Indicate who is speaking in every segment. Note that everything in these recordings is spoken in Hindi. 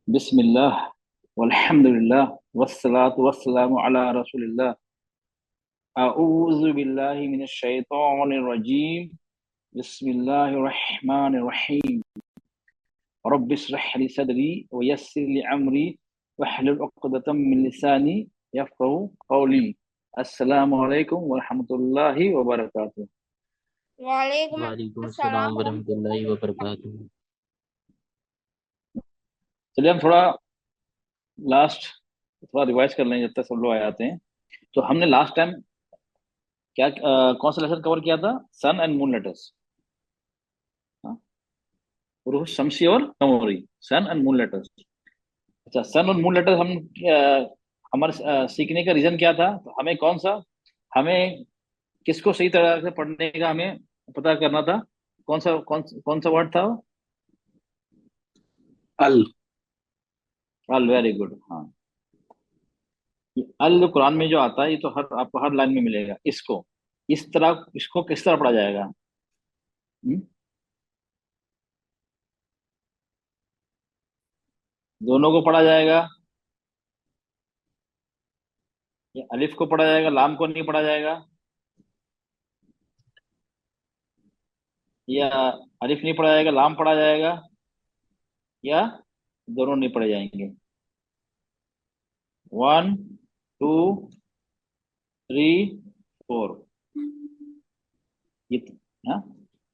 Speaker 1: बिस्मिल्लाह वल्हम्दुलिल्लाह वस्सलातु वस्सलामु अला रसूलिल्लाह। अऊज़ु बिल्लाहि मिनश शैतानिर रजीम। बिस्मिल्लाहिर रहमानिर रहीम। रब्बिश्रह ली सदरी व यस्सिर ली अमरी वहलुल उक़दतम मिन लिसानी यफ़क़हू क़ौली। अस्सलामु अलैकुम व रहमतुल्लाहि व बरकातुहू।
Speaker 2: वालेकुम
Speaker 3: वालेकुम
Speaker 2: अस्सलाम
Speaker 3: अस्सलाम वरहमतुल्लाहि वबरकातुहू।
Speaker 1: चलिए हम थोड़ा लास्ट थोड़ा रिवाइज कर लें जब तक सब लोग आ जाते हैं। तो हमने लास्ट टाइम क्या कौन सा लेसन कवर किया था? सन एंड मून लेटर्स। पुरुष शमसी और कमोरी, सन एंड मून लेटर्स। अच्छा, सन और मून लेटर्स हम हमारे सीखने का रीजन क्या था? तो हमें कौन सा, हमें किसको सही तरह से पढ़ने का हमें पता करना था। कौन सा वर्ड था?
Speaker 4: अल।
Speaker 1: अल, वेरी गुड। हाँ, ये अल जो कुरान में जो आता है, ये तो हर आपको हर लाइन में मिलेगा। इसको इस तरह, इसको किस तरह पढ़ा जाएगा? हम्म? दोनों को पढ़ा जाएगा, या अलिफ को पढ़ा जाएगा, लाम को नहीं पढ़ा जाएगा? या अलिफ नहीं पढ़ा जाएगा, लाम पढ़ा जाएगा, या दोनों नहीं पढ़े जाएंगे? One, two, three, four. ये हाँ,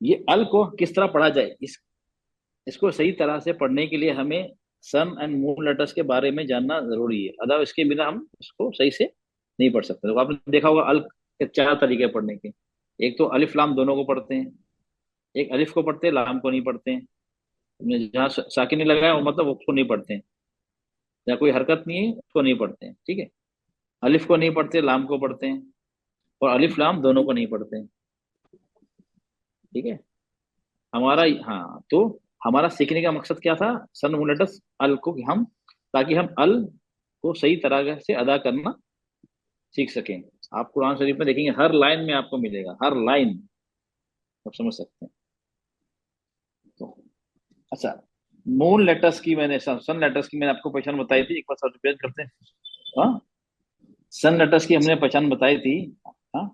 Speaker 1: ये अल को किस तरह पढ़ा जाए, इसको सही तरह से पढ़ने के लिए हमें सन एंड मून लेटर्स के बारे में जानना जरूरी है। अदर इसके बिना हम इसको सही से नहीं पढ़ सकते। तो आपने देखा होगा अल के चार तरीके हैं पढ़ने के। एक तो अलिफ लाम दोनों को पढ़ते हैं, एक अलिफ को पढ़ते हैं, लाम को नहीं पढ़ते हैं। जहाँ साकिन नहीं लगाया वो मतलब उसको नहीं पढ़ते हैं, जहाँ कोई हरकत नहीं है उसको नहीं पढ़ते हैं। ठीक है, अलिफ को नहीं पढ़ते, लाम को पढ़ते हैं, और अलिफ लाम दोनों को नहीं पढ़ते हैं। ठीक है, हमारा, हाँ, तो हमारा सीखने का मकसद क्या था? सन मुलेटस अल को, कि हम, ताकि हम अल को सही तरह से अदा करना सीख सकें। आप कुरान शरीफ में देखेंगे हर लाइन में आपको मिलेगा, हर लाइन आप समझ सकते हैं। तो अच्छा, मून लेटर्स की मैंने, सन लेटर्स की मैंने आपको पहचान बताई थी। एक बार सब रिपेयर करते हैं। हाँ, सन लेटर्स की हमने पहचान बताई थी। हाँ,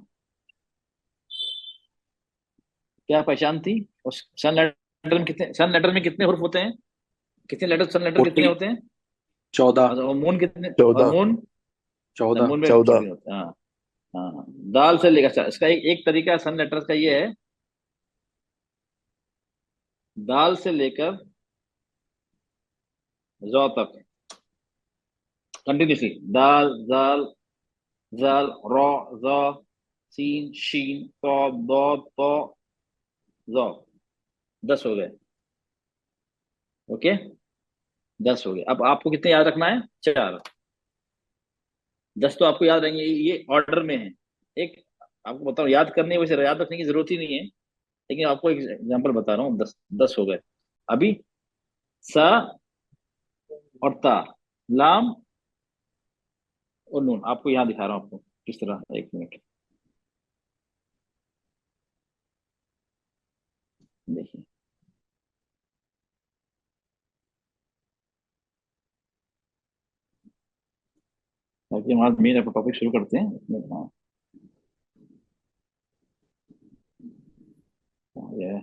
Speaker 1: क्या पहचान थी? उस सन लेटर में कितने हुर्फ होते हैं? कितने लेटर सन लेटर कितने
Speaker 4: 40।
Speaker 1: होते हैं?
Speaker 4: 14।
Speaker 1: और मून कितने? और
Speaker 4: 14।
Speaker 1: मून,
Speaker 4: 14।
Speaker 1: मून में
Speaker 4: 14।
Speaker 1: 24 होते हैं। हाँ। हाँ, दाल से लेकर, अच्छा, इसका एक तरीका सन लेटर्स का ये है, दाल से लेकर जौ तक कंटिन्यूसली। दाल, जाल, जाल, रौ, ज़, सीन, शीन, तो, दो, तो, जौ। 10 हो गए। ओके, 10 हो गए। अब आपको कितने याद रखना है? 4। 10 तो आपको याद रहेंगे, ये ऑर्डर में है। एक आपको बताओ, याद करने, वैसे याद रखने की जरूरत ही नहीं है, लेकिन आपको एक एग्जाम्पल बता रहा हूँ। 10 हो गए अभी। सा और ता, लाम और नून। आपको यहाँ दिखा रहा हूँ आपको किस तरह। एक मिनट देखिए। ताकि हमारा मेन टॉपिक शुरू करते हैं इसमें। हाँ, ये है।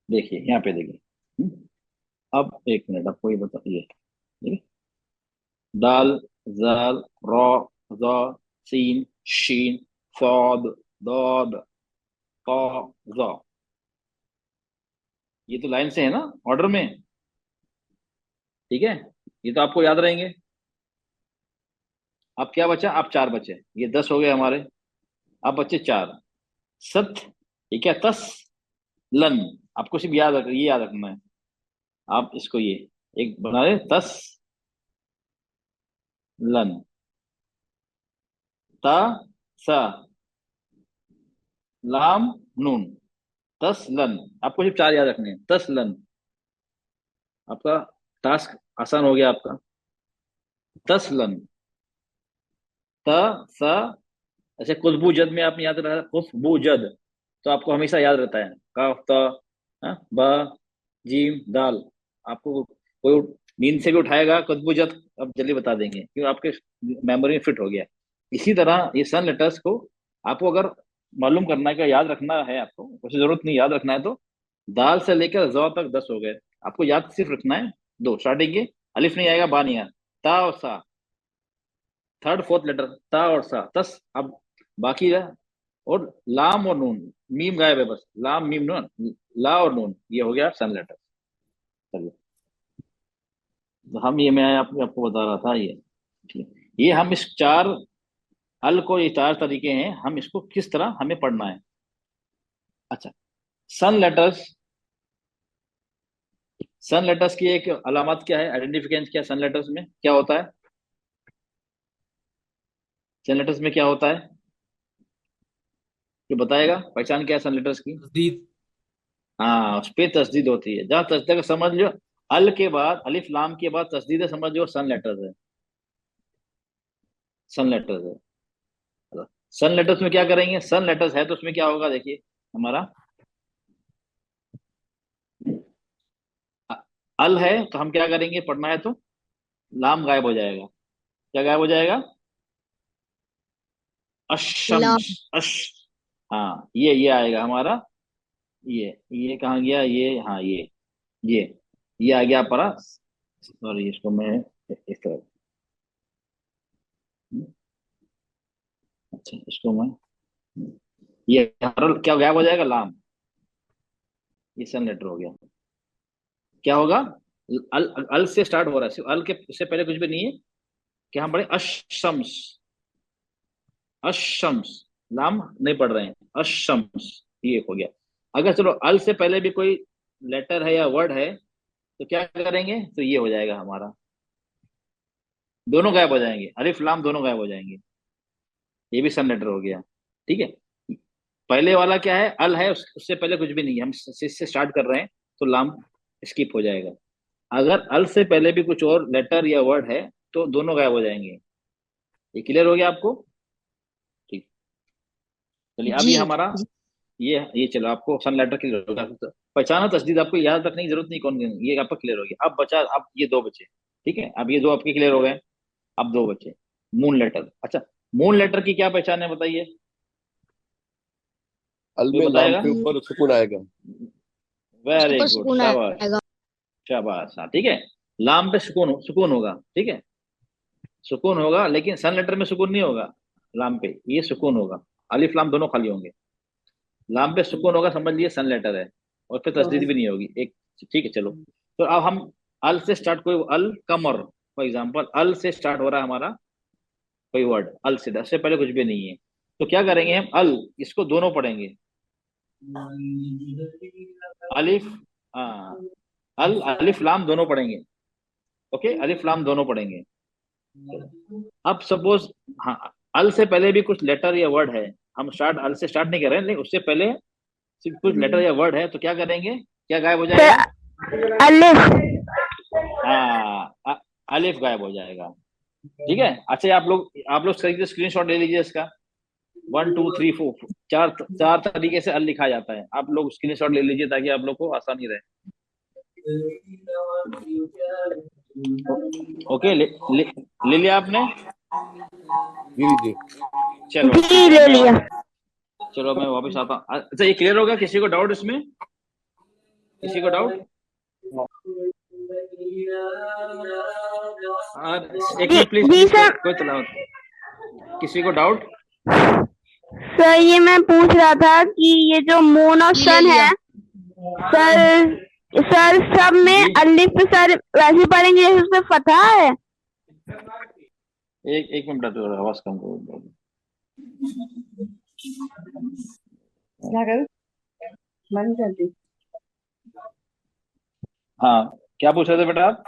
Speaker 1: देखिए यहाँ पे देखिए। अब एक मिनट आपको ये बताइए, ठीक है? दाल, जाल, रॉ, ज़, सीन, शीन, सौद, दौद, कौ, ज़। ये तो लाइन से है ना, ऑर्डर में। ठीक है, ये तो आपको याद रहेंगे। अब क्या बचा? आप 4 बचे। ये 10 हो गए हमारे। अब बचे 4। सत, ये क्या? तस, लन। आपको सिर्फ ये याद रखना है। आप इसको ये एक बना रहे, तस, लन, ता, सा, लाम, नून, तस, लन। आपको सिर्फ 4 याद रखने हैं। तस, लन। आपका टास्क आसान हो गया आपका। तस, लन, त, सा। ऐसे खुशबू जद में आपने याद रखा, खुशबू जद, तो आपको हमेशा याद रहता है। काफ, ता, हाँ, बा, जीम, दाल। आपको कोई नींद से भी उठाएगा कद्बुजत, अब जल्दी बता देंगे क्योंकि आपके मेमोरी में फिट हो गया। इसी तरह ये सन लेटर्स को आपको अगर मालूम करना है, क्या याद रखना है आपको, उसे जरूरत नहीं, याद रखना है तो दाल से लेकर जौ तक 10 हो गए। आपको याद सिर्फ रखना है दो, स्टार्टिंग के अलिफ नहीं आएगा, बा नहीं आएगा, ता और सा, थर्ड फोर्थ लेटर ता और सा, तस। अब बाकी है, और लाम और नून, मीम गायब है, बस लाम मीम नून, ला और नून, ये हो गया सन लेटर। चलिए, तो हम ये मैं आपको बता रहा था ये, ठीक है। ये हम इस चार हल को, ये चार तरीके हैं, हम इसको किस तरह हमें पढ़ना है। अच्छा, सन लेटर्स, सन लेटर्स की एक अलामत क्या है, आइडेंटिफिकेशन क्या है, सन लेटर्स में क्या होता है, सन लेटर्स में क्या होता है, जो बताएगा पहचान क्या है सन लेटर्स की।
Speaker 5: तस्दीद।
Speaker 1: हाँ, उस पे तस्दीद होती है, जहाँ तस्दीद समझ लो, अल के बाद अलिफ लाम के बाद तस्दीद है, समझ लो सन लेटर्स है, सन लेटर्स है। सन लेटर्स में क्या करेंगे, सन लेटर्स है तो उसमें क्या होगा, देखिए हमारा अ- अल है तो हम क्या करेंगे, पढ़ना है तो लाम गायब हो जाएगा। क्या गायब हो जाएगा,
Speaker 2: ला।
Speaker 1: अशम्स, अश, हाँ ये आएगा हमारा, ये कहाँ गया, ये हाँ ये ये आ गया परा। सॉरी, इसको मैं इस तरह, अच्छा इसको मैं, ये हमारा क्या गायब हो जाएगा, लाम, ये सन लेटर हो गया। क्या होगा, अल, अल से स्टार्ट हो रहा है, सिर्फ अल के, उससे पहले कुछ भी नहीं है, कि हम पढ़े अशम्स, अशम्स, लाम नहीं पढ़ रहे हैं, अशम्स, ये हो गया। अगर चलो अल से पहले भी कोई लेटर है या वर्ड है तो क्या करेंगे, तो ये हो जाएगा हमारा, दोनों गायब हो जाएंगे, अलिफ लाम दोनों गायब हो जाएंगे, ये भी सन लेटर हो गया। ठीक है, पहले वाला क्या है, अल है, उससे पहले कुछ भी नहीं है, हम से स्टार्ट कर रहे हैं तो लाम स्किप हो जाएगा। अगर अल से पहले भी कुछ और लेटर या वर्ड है तो दोनों गायब हो जाएंगे। ये क्लियर हो गया आपको, ठीक। चलिए, अब ये
Speaker 2: जी।
Speaker 1: हमारा, ये चलो आपको सन लेटर क्लियर हो गया, तो पहचाना तस्दीद आपको याद रखने की जरूरत नहीं कौन कौन, ये आपका क्लियर हो गया। अब बचा, अब ये दो बचे, ठीक है, अब ये दो आपके क्लियर हो गए, अब दो बचे, मून लेटर। अच्छा, मून लेटर की क्या पहचान है बताइए,
Speaker 4: अल
Speaker 1: कोई
Speaker 4: में लाम
Speaker 1: बताएगा।
Speaker 4: के ऊपर सुकून आएगा।
Speaker 1: वेरी
Speaker 2: ऊपर
Speaker 1: गुड,
Speaker 2: सुकून
Speaker 1: शाबाश,
Speaker 2: आएगा।
Speaker 1: शाबाश, हाँ ठीक है। लाम पे सुकून, सुकून होगा, ठीक है, सुकून होगा, लेकिन सन लेटर में सुकून नहीं होगा, लाम पे ये सुकून होगा, अलिफ लाम दोनों खाली होंगे, लाम पे सुकून होगा, समझ लिए सन लेटर है, और फिर तस्दीद भी नहीं होगी एक, ठीक है। चलो, तो अब हम अल से स्टार्ट, कोई अल कमर, फॉर एग्जाम्पल अल से स्टार्ट हो रहा है हमारा कोई वर्ड, अल से, दस से पहले कुछ भी नहीं है, तो क्या करेंगे हम, अल, इसको दोनों पढ़ेंगे, अलिफ, हाँ, अल अलिफ लाम दोनों पढ़ेंगे, ओके, अलिफ लाम दोनों पढ़ेंगे। अब सपोज, हाँ, अल से पहले भी कुछ लेटर या वर्ड है, हम स्टार्ट अल से स्टार्ट नहीं कर रहे हैं, लेकिन उससे पहले सिर्फ कुछ लेटर या वर्ड है, तो क्या करेंगे, क्या गायब हो जाएगा,
Speaker 2: अलिफ।
Speaker 1: हाँ, अलिफ गायब हो जाएगा। ठीक है, अच्छा, ये आप लोग स्क्रीन शॉट ले लीजिए इसका, 1 2 3 4, चार चार तरीके से अल लिखा जाता है, आप लोग स्क्रीन शॉट ले लीजिए ताकि आप लोग को आसानी रहे। ओके, ले लिया आपने,
Speaker 4: जी जी।
Speaker 1: चलो
Speaker 2: जी,
Speaker 1: ठीक है,
Speaker 2: ले लिया।
Speaker 1: चलो मैं वापस आता हूँ। अच्छा, ये क्लियर होगा, किसी को डाउट इसमें, किसी को डाउट, एक
Speaker 2: जी
Speaker 1: मिनट प्लीज,
Speaker 2: जी
Speaker 1: प्लीज, कोई
Speaker 2: सर।
Speaker 1: कोई तला, किसी को डाउट,
Speaker 2: सर, ये मैं पूछ रहा था कि ये जो मून और
Speaker 6: जी, ले
Speaker 2: सन
Speaker 6: लिया।
Speaker 2: है, सर, सर सब में
Speaker 1: जी,
Speaker 2: अलिफ सर वैसे पढ़ेंगे जैसे उसमें फतहा है।
Speaker 1: एक मिनट, तो आवाज कम करो।
Speaker 6: क्या करूं? बंद कर दी।
Speaker 1: हाँ, क्या पूछ रहे थे बेटा आप,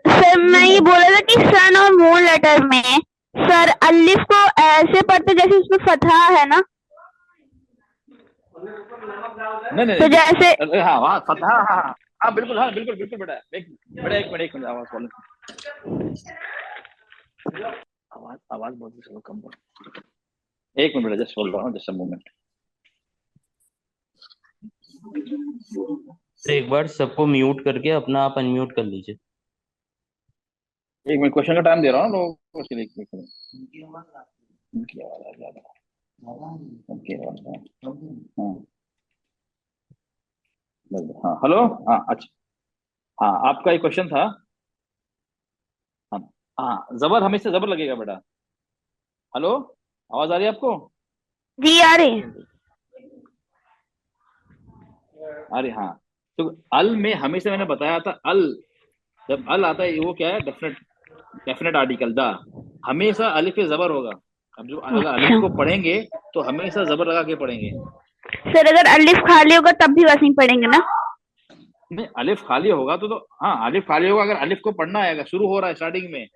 Speaker 2: सर, मैं ये बोल रहा था कि सन और मून लेटर में सर अलिफ को ऐसे पढ़ते जैसे उसमें फतहा है ना,
Speaker 1: नहीं नहीं
Speaker 2: तो जैसे
Speaker 1: हाँ हाँ, फतहा, हाँ हाँ हाँ, बिल्कुल, हाँ बिल्कुल बिल्कुल बेटा, एक मिनट आवाज बोलो, आवाज आवाज बहुत स्लो, कम बोलो, एक मिनट बेटा, just hold on, just a moment.
Speaker 3: तो एक बार सबको म्यूट करके अपना आप अनम्यूट कर लीजिए।
Speaker 1: एक मिनट, क्वेश्चन का टाइम दे रहा हूँ लोगों को, इसलिए एक मिनट। उनकी आवाज आ ज्यादा, उनकी आवाज हाँ हाँ, हेलो। हाँ अच्छा, हाँ आपका एक क्वेश्चन था। हाँ हाँ, जबर हमेशा जबर लगेगा बेटा। हेलो, आवाज आ रही है आपको?
Speaker 2: जी आ रही है।
Speaker 1: अरे हाँ, तो अल में हमेशा मैंने बताया था, अल जब अल आता है वो क्या है, डेफिनेट, डेफिनेट आर्टिकल दा, हमेशा अलिफ पे जबर होगा। अब जो अगर अलिफ
Speaker 2: अच्छा
Speaker 1: को पढ़ेंगे तो हमेशा जबर लगा के पढ़ेंगे।
Speaker 2: सर, अगर अलिफ खाली होगा तब भी वैसे ही पढ़ेंगे ना?
Speaker 1: नहीं, अलिफ खाली होगा तो हाँ अलिफ खाली होगा, अगर अलिफ को पढ़ना है, अगर शुरू हो रहा है स्टार्टिंग में,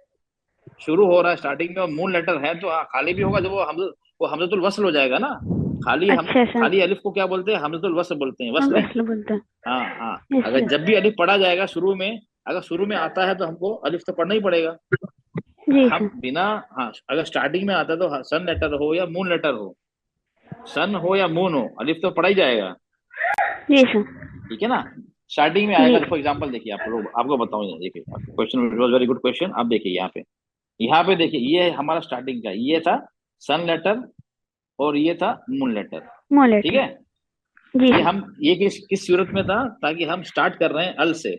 Speaker 1: शुरू हो रहा है स्टार्टिंग में और मूल लेटर है तो हाँ खाली भी होगा, जब वो हमजतुल वस्ल हो जाएगा ना। खाली हम
Speaker 2: अच्छा सर,
Speaker 1: खाली अलिफ को क्या बोलते हैं, हमजतुल वस्ल बोलते हैं,
Speaker 2: हम
Speaker 1: वस्ल।
Speaker 2: वैसे बोलते हैं।
Speaker 1: हाँ हाँ, अगर
Speaker 2: अच्छा
Speaker 1: जब भी अलिफ पढ़ा जाएगा शुरू में, अगर शुरू में आता है तो हमको अलिफ तो पढ़ना ही पड़ेगा।
Speaker 2: जी
Speaker 1: हम
Speaker 2: सर।
Speaker 1: बिना, हाँ अगर स्टार्टिंग में आता है तो सन लेटर हो या मून लेटर हो, सन हो या मून हो, अलिफ तो पढ़ा ही जाएगा।
Speaker 2: जी सर।
Speaker 1: ठीक है ना, स्टार्टिंग में
Speaker 2: जी
Speaker 1: आएगा। फॉर एग्जाम्पल देखिए, आपको बताऊं, ये देखिए question was very good question. आप देखिए यहाँ पे देखिए, ये हमारा स्टार्टिंग का, ये था सन लेटर और ये था मून लेटर। ठीक
Speaker 2: मोलेटर।
Speaker 1: है,
Speaker 2: जी
Speaker 1: ये
Speaker 2: सर।
Speaker 1: हम ये किस सूरत में था, ताकि हम स्टार्ट कर रहे हैं अल से,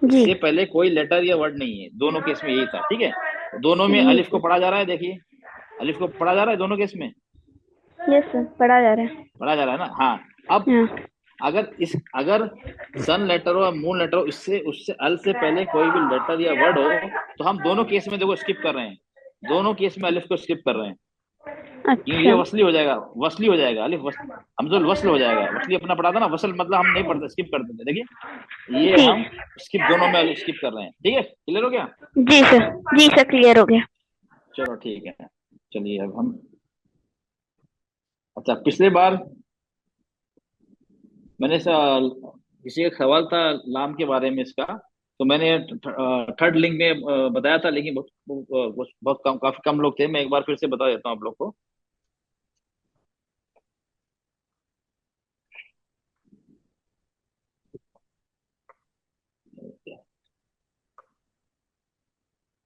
Speaker 2: जी
Speaker 1: इससे पहले कोई लेटर या वर्ड नहीं है, दोनों केस में यही था। ठीक है, दोनों में
Speaker 2: जी
Speaker 1: अलिफ को
Speaker 2: सर।
Speaker 1: पढ़ा जा रहा है, देखिए अलिफ को पढ़ा जा रहा है दोनों केस में,
Speaker 2: यस सर, पढ़ा जा रहा है।
Speaker 1: पढ़ा जा रहा है ना। हाँ, अब
Speaker 2: हाँ।
Speaker 1: अगर सन लेटर हो या मून लेटर हो, इससे उससे अल से पहले कोई भी लेटर या वर्ड हो, तो हम दोनों केस में देखो स्किप कर रहे हैं, दोनों केस में अलिफ को स्किप कर रहे हैं, क्यों, ये
Speaker 2: अच्छा।
Speaker 1: वसली हो जाएगा, वसली हो जाएगा, अलिफ हमजुल वसल हो जाएगा। वसली अपना पढ़ा था ना, वसल मतलब हम नहीं पढ़ते, स्किप कर देते। देखिए ये हम
Speaker 2: ठीक।
Speaker 1: स्किप, दोनों में अलिफ स्किप कर रहे हैं। ठीक है, क्लियर हो गया?
Speaker 2: जी सर। जी सर, क्लियर हो गया।
Speaker 1: चलो ठीक है, चलिए अब हम, अच्छा पिछले बार मैंने किसी का सवाल था लाम के बारे में इसका, तो मैंने थर्ड लिंक में बताया था, लेकिन बहुत कम, काफी कम लोग थे। मैं एक बार फिर से बता देता हूँ आप लोग को।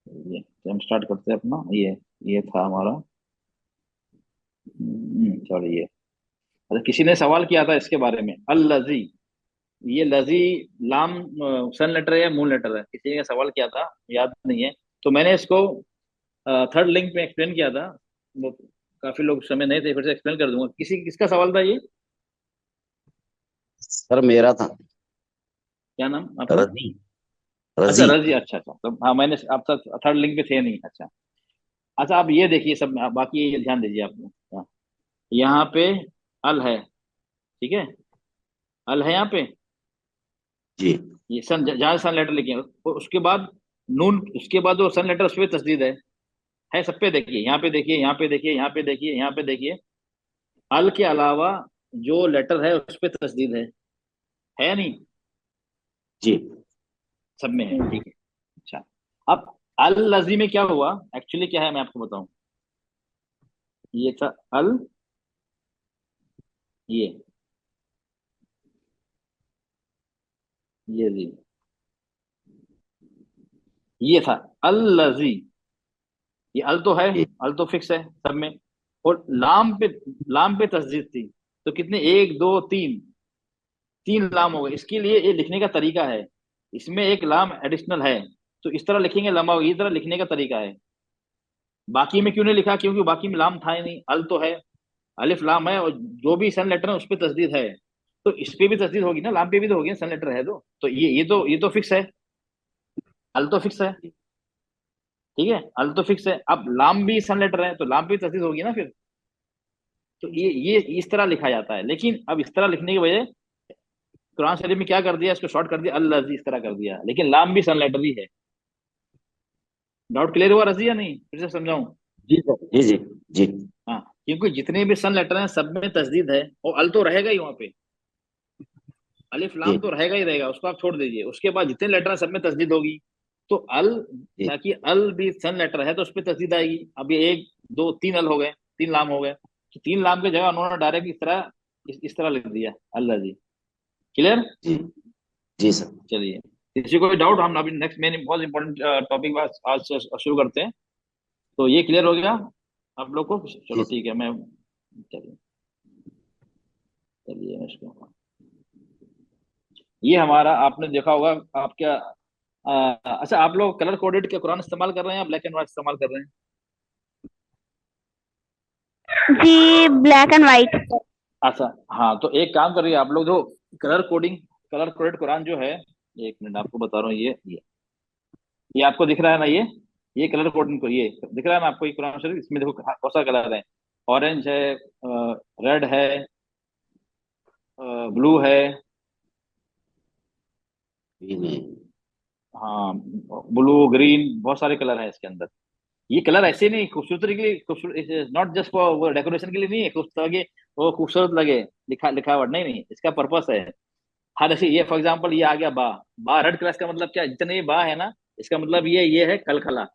Speaker 1: ये तो हम स्टार्ट करते हैं अपना, ये था हमारा, सॉरी, ये अच्छा, किसी ने सवाल किया था इसके बारे में, अल लजी, ये लजी लाम सन लेटर है या मून लेटर है, किसी ने सवाल किया था, याद नहीं है। तो मैंने इसको थर्ड लिंक में एक्सप्लेन किया था, वो काफी लोग समय नहीं थे, फिर से एक्सप्लेन कर दूंगा। किसका सवाल था ये?
Speaker 5: सर मेरा था।
Speaker 1: क्या नाम आपका?
Speaker 5: रजी।
Speaker 1: अच्छा
Speaker 5: रजी।
Speaker 1: रजी, अच्छा अच्छा, तो हाँ मैंने, आप थर्ड लिंक पे थे नहीं, अच्छा। अच्छा आप ये देखिए सब, बाकी ये ध्यान दीजिए आप लोग। हाँ, यहाँ पे अल है, ठीक है, अल है यहाँ पे,
Speaker 5: जी
Speaker 1: ये सन, जहाँ सन लेटर लिखे हैं, और उसके बाद नून, उसके बाद जो सन लेटर उस पर तस्दीद है सब पे। देखिए यहाँ पे, देखिए यहाँ पे, देखिए यहाँ पे, देखिए यहाँ पे, देखिए अल के अलावा जो लेटर है उस पे तस्दीद है या नहीं?
Speaker 5: जी
Speaker 1: सब में है, ठीक है। अच्छा, अब अल लजी में क्या हुआ, एक्चुअली क्या है मैं आपको बताऊं। ये था अल, ये ये जी, ये था अल लजी, ये अल तो है,
Speaker 5: जी
Speaker 1: अल तो फिक्स है सब में, और लाम पे तस्दीद थी, तो कितने, एक दो तीन, तीन लाम हो गए। इसके लिए ये लिखने का तरीका है, इसमें एक लाम एडिशनल है, तो इस तरह लिखेंगे लम्बा, इस तरह लिखने का तरीका है। बाकी में क्यों नहीं लिखा, क्योंकि बाकी में लाम था ही नहीं, अल तो है, अलिफ लाम है, और जो भी सन लेटर है उस पर तस्दीद है, तो इस पे भी तस्दीद होगी ना, लाम पे भी तो होगी ना, सन लेटर है तो ये तो फिक्स है, अल तो फिक्स है। ठीक है, अल तो फिक्स है, अब लाम भी सन लेटर है तो लाम पे भी तस्दीद होगी ना फिर। तो ये इस तरह लिखा जाता है, लेकिन अब इस तरह लिखने की वजह, कुरान शरीफ में क्या कर दिया, इसको शॉर्ट कर दिया, अल रजी, इस तरह कर दिया, लेकिन लाम भी सन लेटर ही है। डाउट क्लियर हुआ रजी या नहीं, फिर से समझाऊं?
Speaker 5: जी सर। जी जी जी
Speaker 1: हाँ, क्योंकि जितने भी सन लेटर हैं सब में तस्दीद है, और अल तो रहेगा ही वहां पे, अलिफ लाम
Speaker 5: जी
Speaker 1: तो रहेगा ही रहेगा, उसको आप छोड़ दीजिए, उसके बाद जितने लेटर हैं सब में तस्दीद होगी। तो अल,
Speaker 5: जी
Speaker 1: ताकि अल भी सन लेटर है तो उस पर तस्दीद आएगी। अब ये एक दो तीन अल हो गए, तीन लाम हो गए, तो तीन लाम की जगह उन्होंने डायरेक्ट इस तरह इस तरह लिख दिया अल्लाह जी। क्लियर?
Speaker 5: जी जी सर।
Speaker 1: चलिए, किसी को डाउट? हम अभी नेक्स्ट मेन बहुत इंपॉर्टेंट टॉपिक आज से शुरू करते हैं। तो ये क्लियर हो गया आप लोग को? चलो
Speaker 5: जी
Speaker 1: ठीक है, मैं चलिए चलिए मैं इसको, ये हमारा आपने देखा होगा आप क्या अच्छा, आप लोग कलर कोडेड के कुरान इस्तेमाल कर रहे हैं या ब्लैक एंड व्हाइट इस्तेमाल कर रहे हैं?
Speaker 2: जी ब्लैक एंड व्हाइट।
Speaker 1: अच्छा, हाँ, तो एक काम करिए आप लोग, जो कलर कोडेड कुरान जो है, एक मिनट आपको बता रहा हूँ, ये आपको दिख रहा है ना, ये कलर कोडिंग को, ये दिख रहा है ना आपको, ये कुरान शरीफ, इसमें देखो बहुत सारे कलर है। ऑरेंज है, रेड है, ब्लू है,
Speaker 5: ग्रीन है।
Speaker 1: हाँ, ब्लू, ग्रीन, बहुत सारे कलर हैं इसके अंदर। ये कलर ऐसे नहीं खूबसूरती के लिए, खूबसूरत नॉट जस्ट फॉर डेकोरेशन के लिए नहीं है, खूबसूरत लगे, वो खूबसूरत लगे, लिखावट नहीं, नहीं, इसका पर्पस है। हाँ, जैसे ये फॉर एग्जांपल ये आ गया बा, रेड कलर का मतलब क्या, जितने ये बा है ना, इसका मतलब ये है कलकला।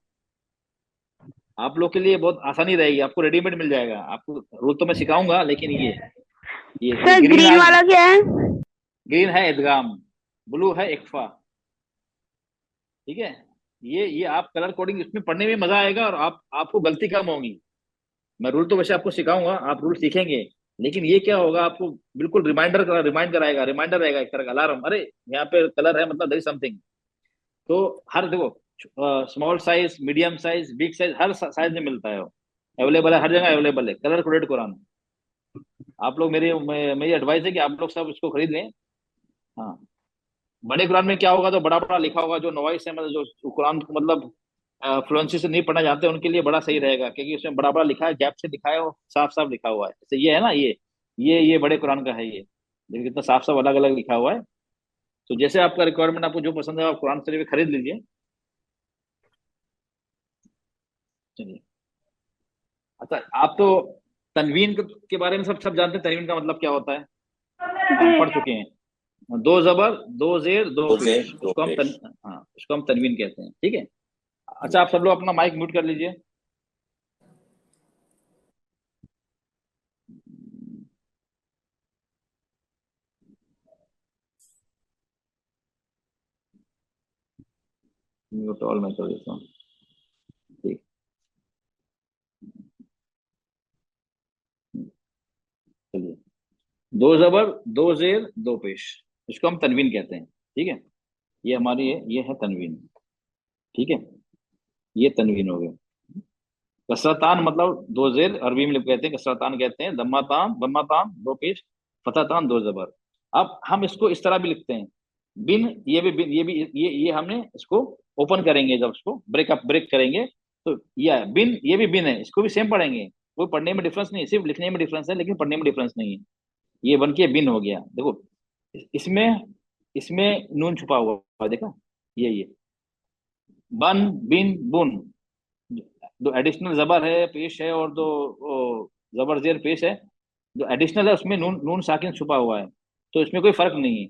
Speaker 1: आप लोग के लिए बहुत आसानी रहेगी, आपको रेडीमेड मिल जाएगा, आपको रूल तो मैं सिखाऊंगा, लेकिन ये
Speaker 2: सर
Speaker 1: ग्रीन
Speaker 2: ग्रीन वाला क्या है?
Speaker 1: ग्रीन है इदगाम, ब्लू है इख्फा। ठीक है, ये आप कलर कोडिंग इसमें पढ़ने में मजा आएगा, और आपको गलती कम होगी। मैं रूल तो वैसे आपको सिखाऊंगा, आप रूल सीखेंगे, लेकिन ये क्या होगा, आपको बिल्कुल रिमाइंड कराएगा, रिमाइंडर रहेगा, एक तरह का अलार्म, अरे यहाँ पे कलर है, मतलब देयर इज समथिंग। तो हर देखो, small size, medium size, big size, हर साइज में मिलता है, अवेलेबल है, हर जगह अवेलेबल है कलर कोडेड कुरान। आप लोग मेरी एडवाइस है कि आप लोग सब इसको खरीद लें। हाँ, बड़े कुरान में क्या होगा, तो बड़ा बड़ा लिखा होगा, जो नॉइस है, मतलब जो कुरान को मतलब फ्लुएंसी से नहीं पढ़ना चाहते उनके लिए बड़ा सही रहेगा, क्योंकि उसमें बड़ा बड़ा लिखा है, गैप से लिखा है, वो साफ साफ लिखा हुआ है। जैसे ये है ना, ये बड़े कुरान का है, ये देखिए कितना साफ साफ अलग अलग लिखा हुआ है। तो जैसे आपका रिक्वायरमेंट, आपको जो पसंद है, आप कुरान शरीफ खरीद लीजिए। चलिए, अच्छा, आप तो तनवीन के बारे में सब सब जानते हैं, तनवीन का मतलब क्या होता है, हम पढ़ चुके हैं। दो जबर, दो जेर, दो
Speaker 4: दो
Speaker 1: पेश,
Speaker 4: जेर दो पेश।
Speaker 1: हाँ, उसको हम तनवीन कहते हैं। ठीक है, अच्छा, आप सब लोग अपना माइक म्यूट कर लीजिए। म्यूट ऑल मैं कर देता हूँ। ठीक, चलिए, दो जबर, दो जेर, दो पेश, इसको हम तनवीन कहते हैं। ठीक है, ये हमारी ये है तनवीन। ठीक है, ये तनवीन हो गया। कसरतान मतलब दो जेर, अरबी में कहते हैं कसरतान, कहते हैं दम्मातान, दम्मातान दो पेश, फतातान दो जबर। अब हम इसको इस तरह भी लिखते हैं, बिन, ये भी बिन, ये भी ये हमने इसको ओपन करेंगे, जब इसको ब्रेक करेंगे, तो ये है बिन, ये भी बिन है, इसको भी सेम पढ़ेंगे। कोई पढ़ने में डिफरेंस नहीं है, सिर्फ लिखने में डिफरेंस है, लेकिन पढ़ने में डिफरेंस नहीं है। ये बन के बिन हो गया, देखो, इसमें इसमें नून छुपा हुआ है, देखा, ये बन, बिन, बुन, दो एडिशनल जबर है, पेश है, और दो जबर जेर पेश है, जो एडिशनल है उसमें नून नून साकिन छुपा हुआ है। तो इसमें कोई फर्क नहीं है,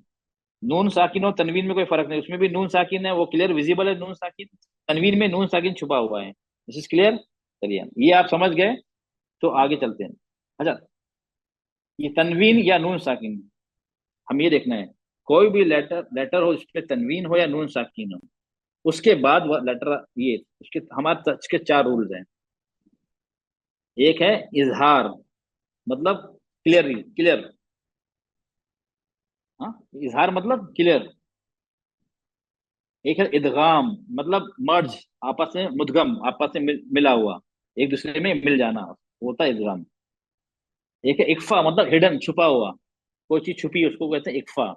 Speaker 1: नून साकिन और तनवीन में कोई फर्क नहीं, उसमें भी नून साकिन है, वो क्लियर विजिबल है नून साकिन, तनवीन में नून साकिन छुपा हुआ है। This is clear? चलिए, ये आप समझ गए, तो आगे चलते हैं। अच्छा, ये तनवीन या नून साकिन, हम ये देखना है, कोई भी लेटर हो जिसमें तनवीन हो या नून साकिन हो, उसके बाद वह लेटर, ये उसके हमारे इसके चार रूल्स हैं। एक है इजहार, मतलब क्लियर क्लियर, हाँ, इजहार मतलब क्लियर। एक है इदगाम, मतलब मर्ज, आपस में मुदगम, आपस में मिला हुआ, एक दूसरे में मिल जाना, होता है इदगाम। एक है इक्फा, मतलब हिडन, छुपा हुआ, कोई चीज छुपी है, उसको कहते हैं इक्फा।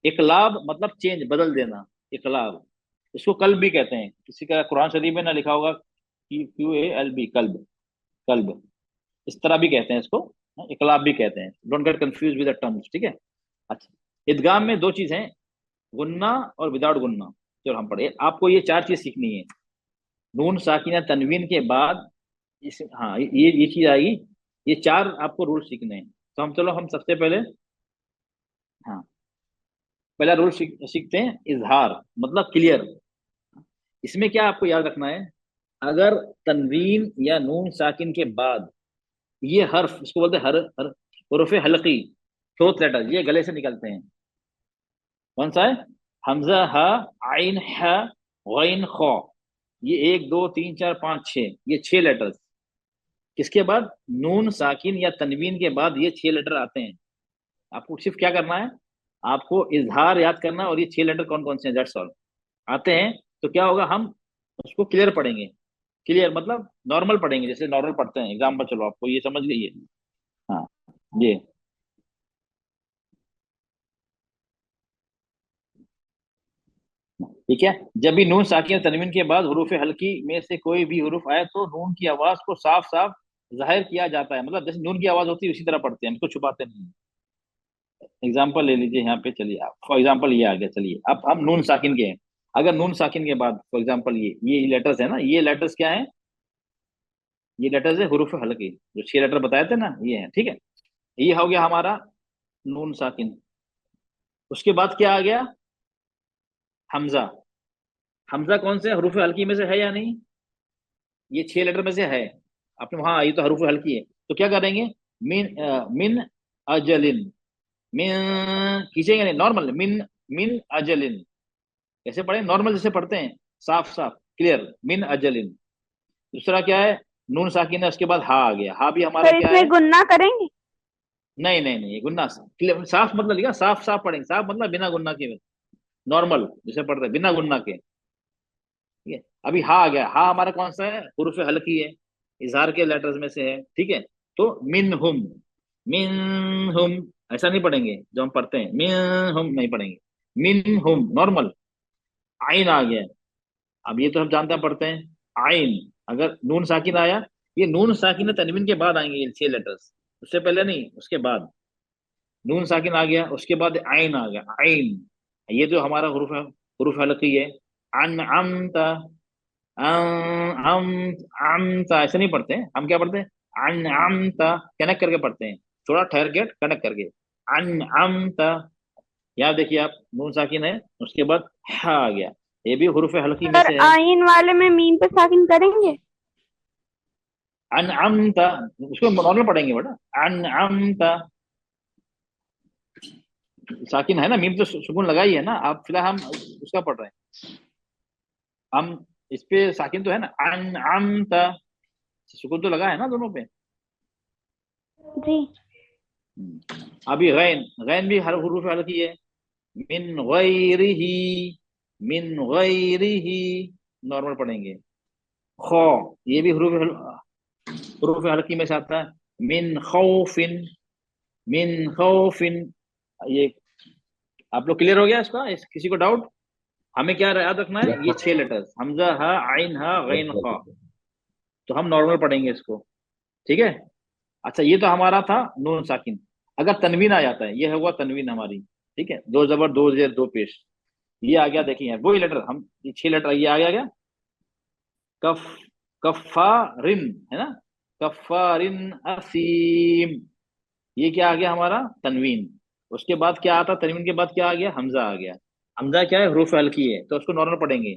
Speaker 1: इकलाब मतलब चेंज, बदल देना, इकलाब। इसको कल्ब भी कहते हैं, किसी का कुरान शरीफ में ना लिखा होगा QUALB, कल्ब, कल्ब, इस तरह भी कहते हैं इसको, इकलाब भी कहते हैं, don't get confuse with the terms. ठीक है, अच्छा, इदगाम में दो चीज हैं, गुन्ना और विदाउट गुन्ना। चलो हम पढ़े, आपको ये चार चीज सीखनी है, नून साकिना तनवीन के बाद इस, हाँ, ये चीज आएगी, ये चार आपको रूल सीखने हैं। तो हम सबसे पहले, हाँ, पहला रूल सीखते हैं, इजहार मतलब क्लियर। इसमें क्या आपको याद रखना है, अगर तनवीन या नून साकिन के बाद ये हर्फ, इसको बोलते हैं हर हर हुरूफ हलकी, थ्रोट लेटर, ये गले से निकलते हैं। कौन सा है? हमजा, हा, आइन, हा, गैन, खौ। ये 1 2 3 4 5 6, ये 6 लेटर्स। किसके बाद? नून साकिन या तनवीन के बाद ये 6 लेटर आते हैं। आपको सिर्फ क्या करना है, आपको इजहार याद करना है, और ये 6 लेटर कौन कौन से हैं, दैट्स ऑल। आते हैं तो क्या होगा, हम उसको क्लियर पढ़ेंगे। क्लियर मतलब नॉर्मल पढ़ेंगे, जैसे नॉर्मल पढ़ते हैं एग्जाम्पल। चलो आपको ये समझ गई है। हाँ, ये ठीक है। जब भी नून साकिन और तनवीन के बाद हुरूफ हल्की में से कोई भी हुरूफ आए तो नून की आवाज को साफ साफ जाहिर किया जाता है। मतलब जैसे नून की आवाज होती है उसी तरह पढ़ते हैं, हम इसको छुपाते नहीं। एग्जाम्पल ले लीजिए यहाँ पे, चलिए आप फॉर एग्जाम्पल ये आ गया। चलिए अब हम नून साकिन के हैं। अगर नून साकिन के बाद फॉर एग्जाम्पल ये लेटर्स है ना, ये लेटर्स क्या है? ये लेटर्स है हुरूफ हल्की, जो 6 लेटर बताए थे ना, ये है। ठीक है, ये हो गया हमारा नून साकिन। उसके बाद क्या आ गया? हमजा। हमजा कौन से हरूफ हल्की में से है या नहीं? ये 6 लेटर में से है। आपने, हाँ ये तो हरूफ हल्की है, तो क्या करेंगे? मिन अजलिन। मिन खींचेंगे नहीं, नॉर्मल मिन, मिन अजलिन। कैसे पढ़े? नॉर्मल जैसे पढ़ते हैं, साफ साफ क्लियर, मिन अजलिन। दूसरा क्या है? नून साकिन है, उसके बाद हा आ गया। हा भी हमारा
Speaker 2: सर
Speaker 1: क्या
Speaker 2: इसमें
Speaker 1: है?
Speaker 2: गुन्ना करेंगे?
Speaker 1: नहीं नहीं नहीं, गुन्ना clear, साफ मतलब लिखा, साफ साफ पढ़ेंगे। साफ मतलब बिना गुन्ना के, नॉर्मल जैसे पढ़ते हैं बिना गुन्ना के। ठीक है, अभी हा आ गया। हा हमारा कौन सा है? हुरूफ हल्की है, इजहार के लेटर्स में से है। ठीक है, तो मिन हुम, मिन हुम ऐसा नहीं पढ़ेंगे जो हम पढ़ते हैं, मिन हुम नहीं पढ़ेंगे, मिन हुम नॉर्मल। आइन आ गया। अब ये तो हम जानते हैं पढ़ते हैं, आइन। अगर नून साकिन आया, ये नून साकिन तनवीन के बाद आएंगे ये 6 लेटर्स, उससे पहले नहीं, उसके बाद। नून साकिन आ गया, उसके बाद आइन आ गया, आइन। ये जो हमारा हुरूफ है, हुरूफ हल्की है। अन अमता, हम अमता ऐसे नहीं पढ़ते हैं, हम क्या पढ़ते हैं? अन अमता, कनेक्ट करके पढ़ते हैं, थोड़ा ठहर के कनेक्ट करके। अन अमता। यहाँ देखिए आप, नून साकिन है, उसके बाद हा आ गया, ये भी हुरूफ हल्की में
Speaker 2: सर
Speaker 1: से है।
Speaker 2: आइन वाले में मीम पे साकिन करेंगे?
Speaker 1: अन अमता, उसको नॉर्मल पढ़ेंगे बेटा। अन अमता साकिन है ना, मीम तो सुकून लगाई है ना। आप फिलहाल हम उसका पढ़ रहे हैं, हम इस पे साकिन तो है ना, अन अमता, सुकून तो लगा है ना दोनों पे।
Speaker 2: जी।
Speaker 1: अभी गैन, गैन भी हर हुरूफ हल्की है। मिन गैरिही, मिन गैरिही नॉर्मल पढ़ेंगे। खौ, ये भी हुरूफ हल्की में से आता है। मिन खौफिन, मिन खौफिन। ये आप लोग क्लियर हो गया इसका? किसी को डाउट? हमें क्या याद रखना है? ये 6 लेटर्स, हमजा, हा, आइन, हा, गैन, खौ। तो हम नॉर्मल पढ़ेंगे इसको। ठीक है। अच्छा, ये तो हमारा था नून साकिन। अगर तनवीन आ जाता है, ये हुआ तनवीन हमारी। ठीक है, 2 जबर 2 जेर 2 पेश, ये आ गया। देखिए वही लेटर, हम ये 6 लेटर, ये आ गया क्या? कफ, कफारिन है ना, कफारिन असीम। ये क्या आ गया हमारा? तनवीन। उसके बाद क्या आता? तनवीन के बाद क्या आ गया? हमजा आ गया। हमजा क्या है? हरूफ हल्की है, तो उसको नॉर्मल पढ़ेंगे।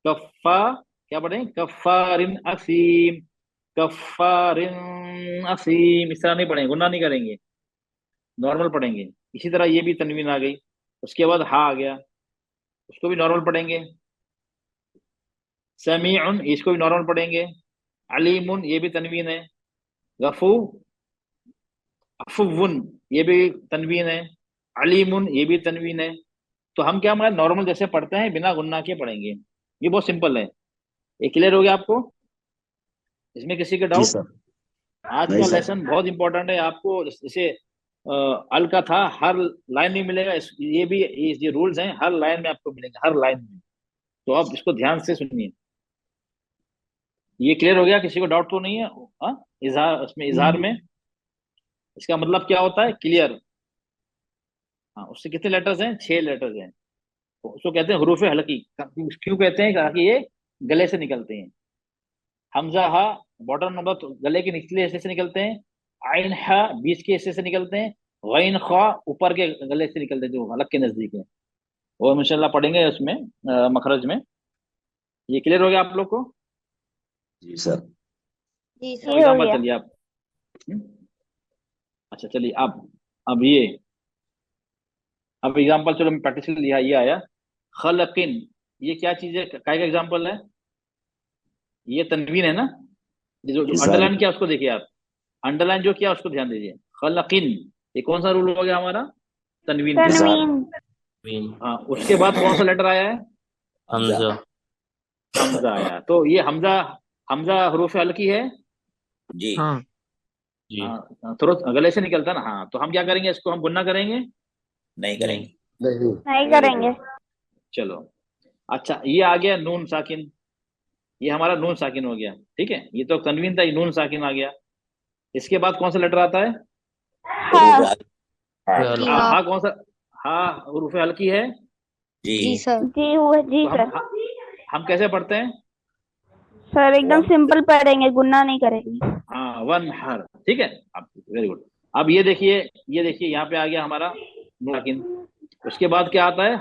Speaker 1: कफ्फा, क्या पढ़ेंगे? कफ्फारिन असीम, कफ्फारिन असीम। इस तरह नहीं पढ़ेंगे, गुना नहीं करेंगे, नॉर्मल पढ़ेंगे। इसी तरह ये भी तनवीन आ गई। उसके बाद हा आ गया, उसको भी नॉर्मल पढ़ेंगे। समीउन, इसको भी नॉर्मल पढ़ेंगे। अलीमुन, ये भी तनवीन है। गफू, अफुवन, ये भी तनवीन है। अलीमुन, ये भी तनवीन है। तो हम क्या, हमारे नॉर्मल जैसे पढ़ते हैं, बिना गुन्ना के पढ़ेंगे। ये बहुत सिंपल है। ये क्लियर हो गया आपको? इसमें किसी का
Speaker 5: जी
Speaker 1: डाउट?
Speaker 5: सर।
Speaker 1: आज
Speaker 5: नहीं
Speaker 1: का
Speaker 5: सर।
Speaker 1: लेसन बहुत इंपॉर्टेंट है आपको। जैसे अल का था, हर लाइन में मिलेगा। ये भी ये रूल्स हैं, हर लाइन में आपको मिलेंगे, हर लाइन में। तो आप इसको ध्यान से सुनिए। ये क्लियर हो गया? किसी को डाउट तो नहीं है? हाँ, इजहार, उसमें इजहार में इसका मतलब क्या होता है? क्लियर। हाँ, उससे कितने लेटर्स हैं? 6 लेटर्स हैं। तो उसको कहते हैं हरूफ हल्की। क्यों कहते हैं? ताकि ये गले से निकलते हैं। हमजा, हा बॉटम नंबर, तो गले के निचले हिस्से से निकलते हैं। आइन, हा बीच के हिस्से से निकलते हैं। गैन, खा ऊपर के गले से निकलते हैं, जो हलक के नजदीक है। वो इंशाल्लाह पढ़ेंगे उसमें, मखरज में। ये क्लियर हो गया आप लोग को?
Speaker 5: जी सर।
Speaker 6: जी
Speaker 2: ये हो
Speaker 1: एग्जाम्पल
Speaker 2: गया।
Speaker 1: चलिए आप। हम्म? अच्छा चलिए आप, अब अब एग्जाम्पल चलो मैं प्रैक्टिस के लिए लिया, ये आया खलकिन। ये क्या चीज है, काय का एग्जाम्पल है? ये तनवीन है ना। ये जो
Speaker 5: जी सर।
Speaker 1: अंडरलाइन किया उसको देखिए आप, अंडरलाइन जो किया उसको ध्यान दीजिए। खलकिन, ये कौन सा रूल हो गया हमारा? तनवीन
Speaker 5: जी
Speaker 1: का।
Speaker 5: सर।
Speaker 2: तनवीन।
Speaker 3: मीन।
Speaker 1: हाँ, उसके बाद कौन सा लेटर आया है?
Speaker 5: हमजा।
Speaker 3: हमजा।
Speaker 1: हमजा आया। तो ये हमजा, हमजा हरूफ हल्की है।
Speaker 5: जी।
Speaker 3: हाँ जी।
Speaker 1: हाँ, थोड़ा गले से निकलता है ना। हाँ, तो हम क्या करेंगे, इसको हम गुन्ना करेंगे?
Speaker 5: नहीं
Speaker 3: नहीं।
Speaker 5: करेंगे।
Speaker 4: नहीं।
Speaker 2: नहीं
Speaker 1: वेरी
Speaker 2: करेंगे।
Speaker 1: गुड। चलो, अच्छा ये आ गया नून साकिन। ये हमारा नून साकिन हो गया, ठीक है। ये तो तनवीन था, ये नून साकिन आ गया। इसके बाद कौन सा लेटर आता है?
Speaker 5: हरूफ
Speaker 2: हाँ।
Speaker 5: हाँ।
Speaker 3: फिर
Speaker 1: हा, हा कौन सा? हा हरूफ हल्की है।
Speaker 5: जी।
Speaker 2: जी हुआ जी
Speaker 1: तो
Speaker 2: सर।
Speaker 1: हम कैसे पढ़ते हैं?
Speaker 2: सर एकदम
Speaker 5: वन।
Speaker 2: सिंपल पढ़ेंगे, गुन्ना नहीं करेंगे।
Speaker 1: हाँ, वन हर, ठीक है। अब वेरी गुड। अब ये देखिए यहाँ पे आ गया हमारा मुलाकिन। उसके बाद क्या आता है?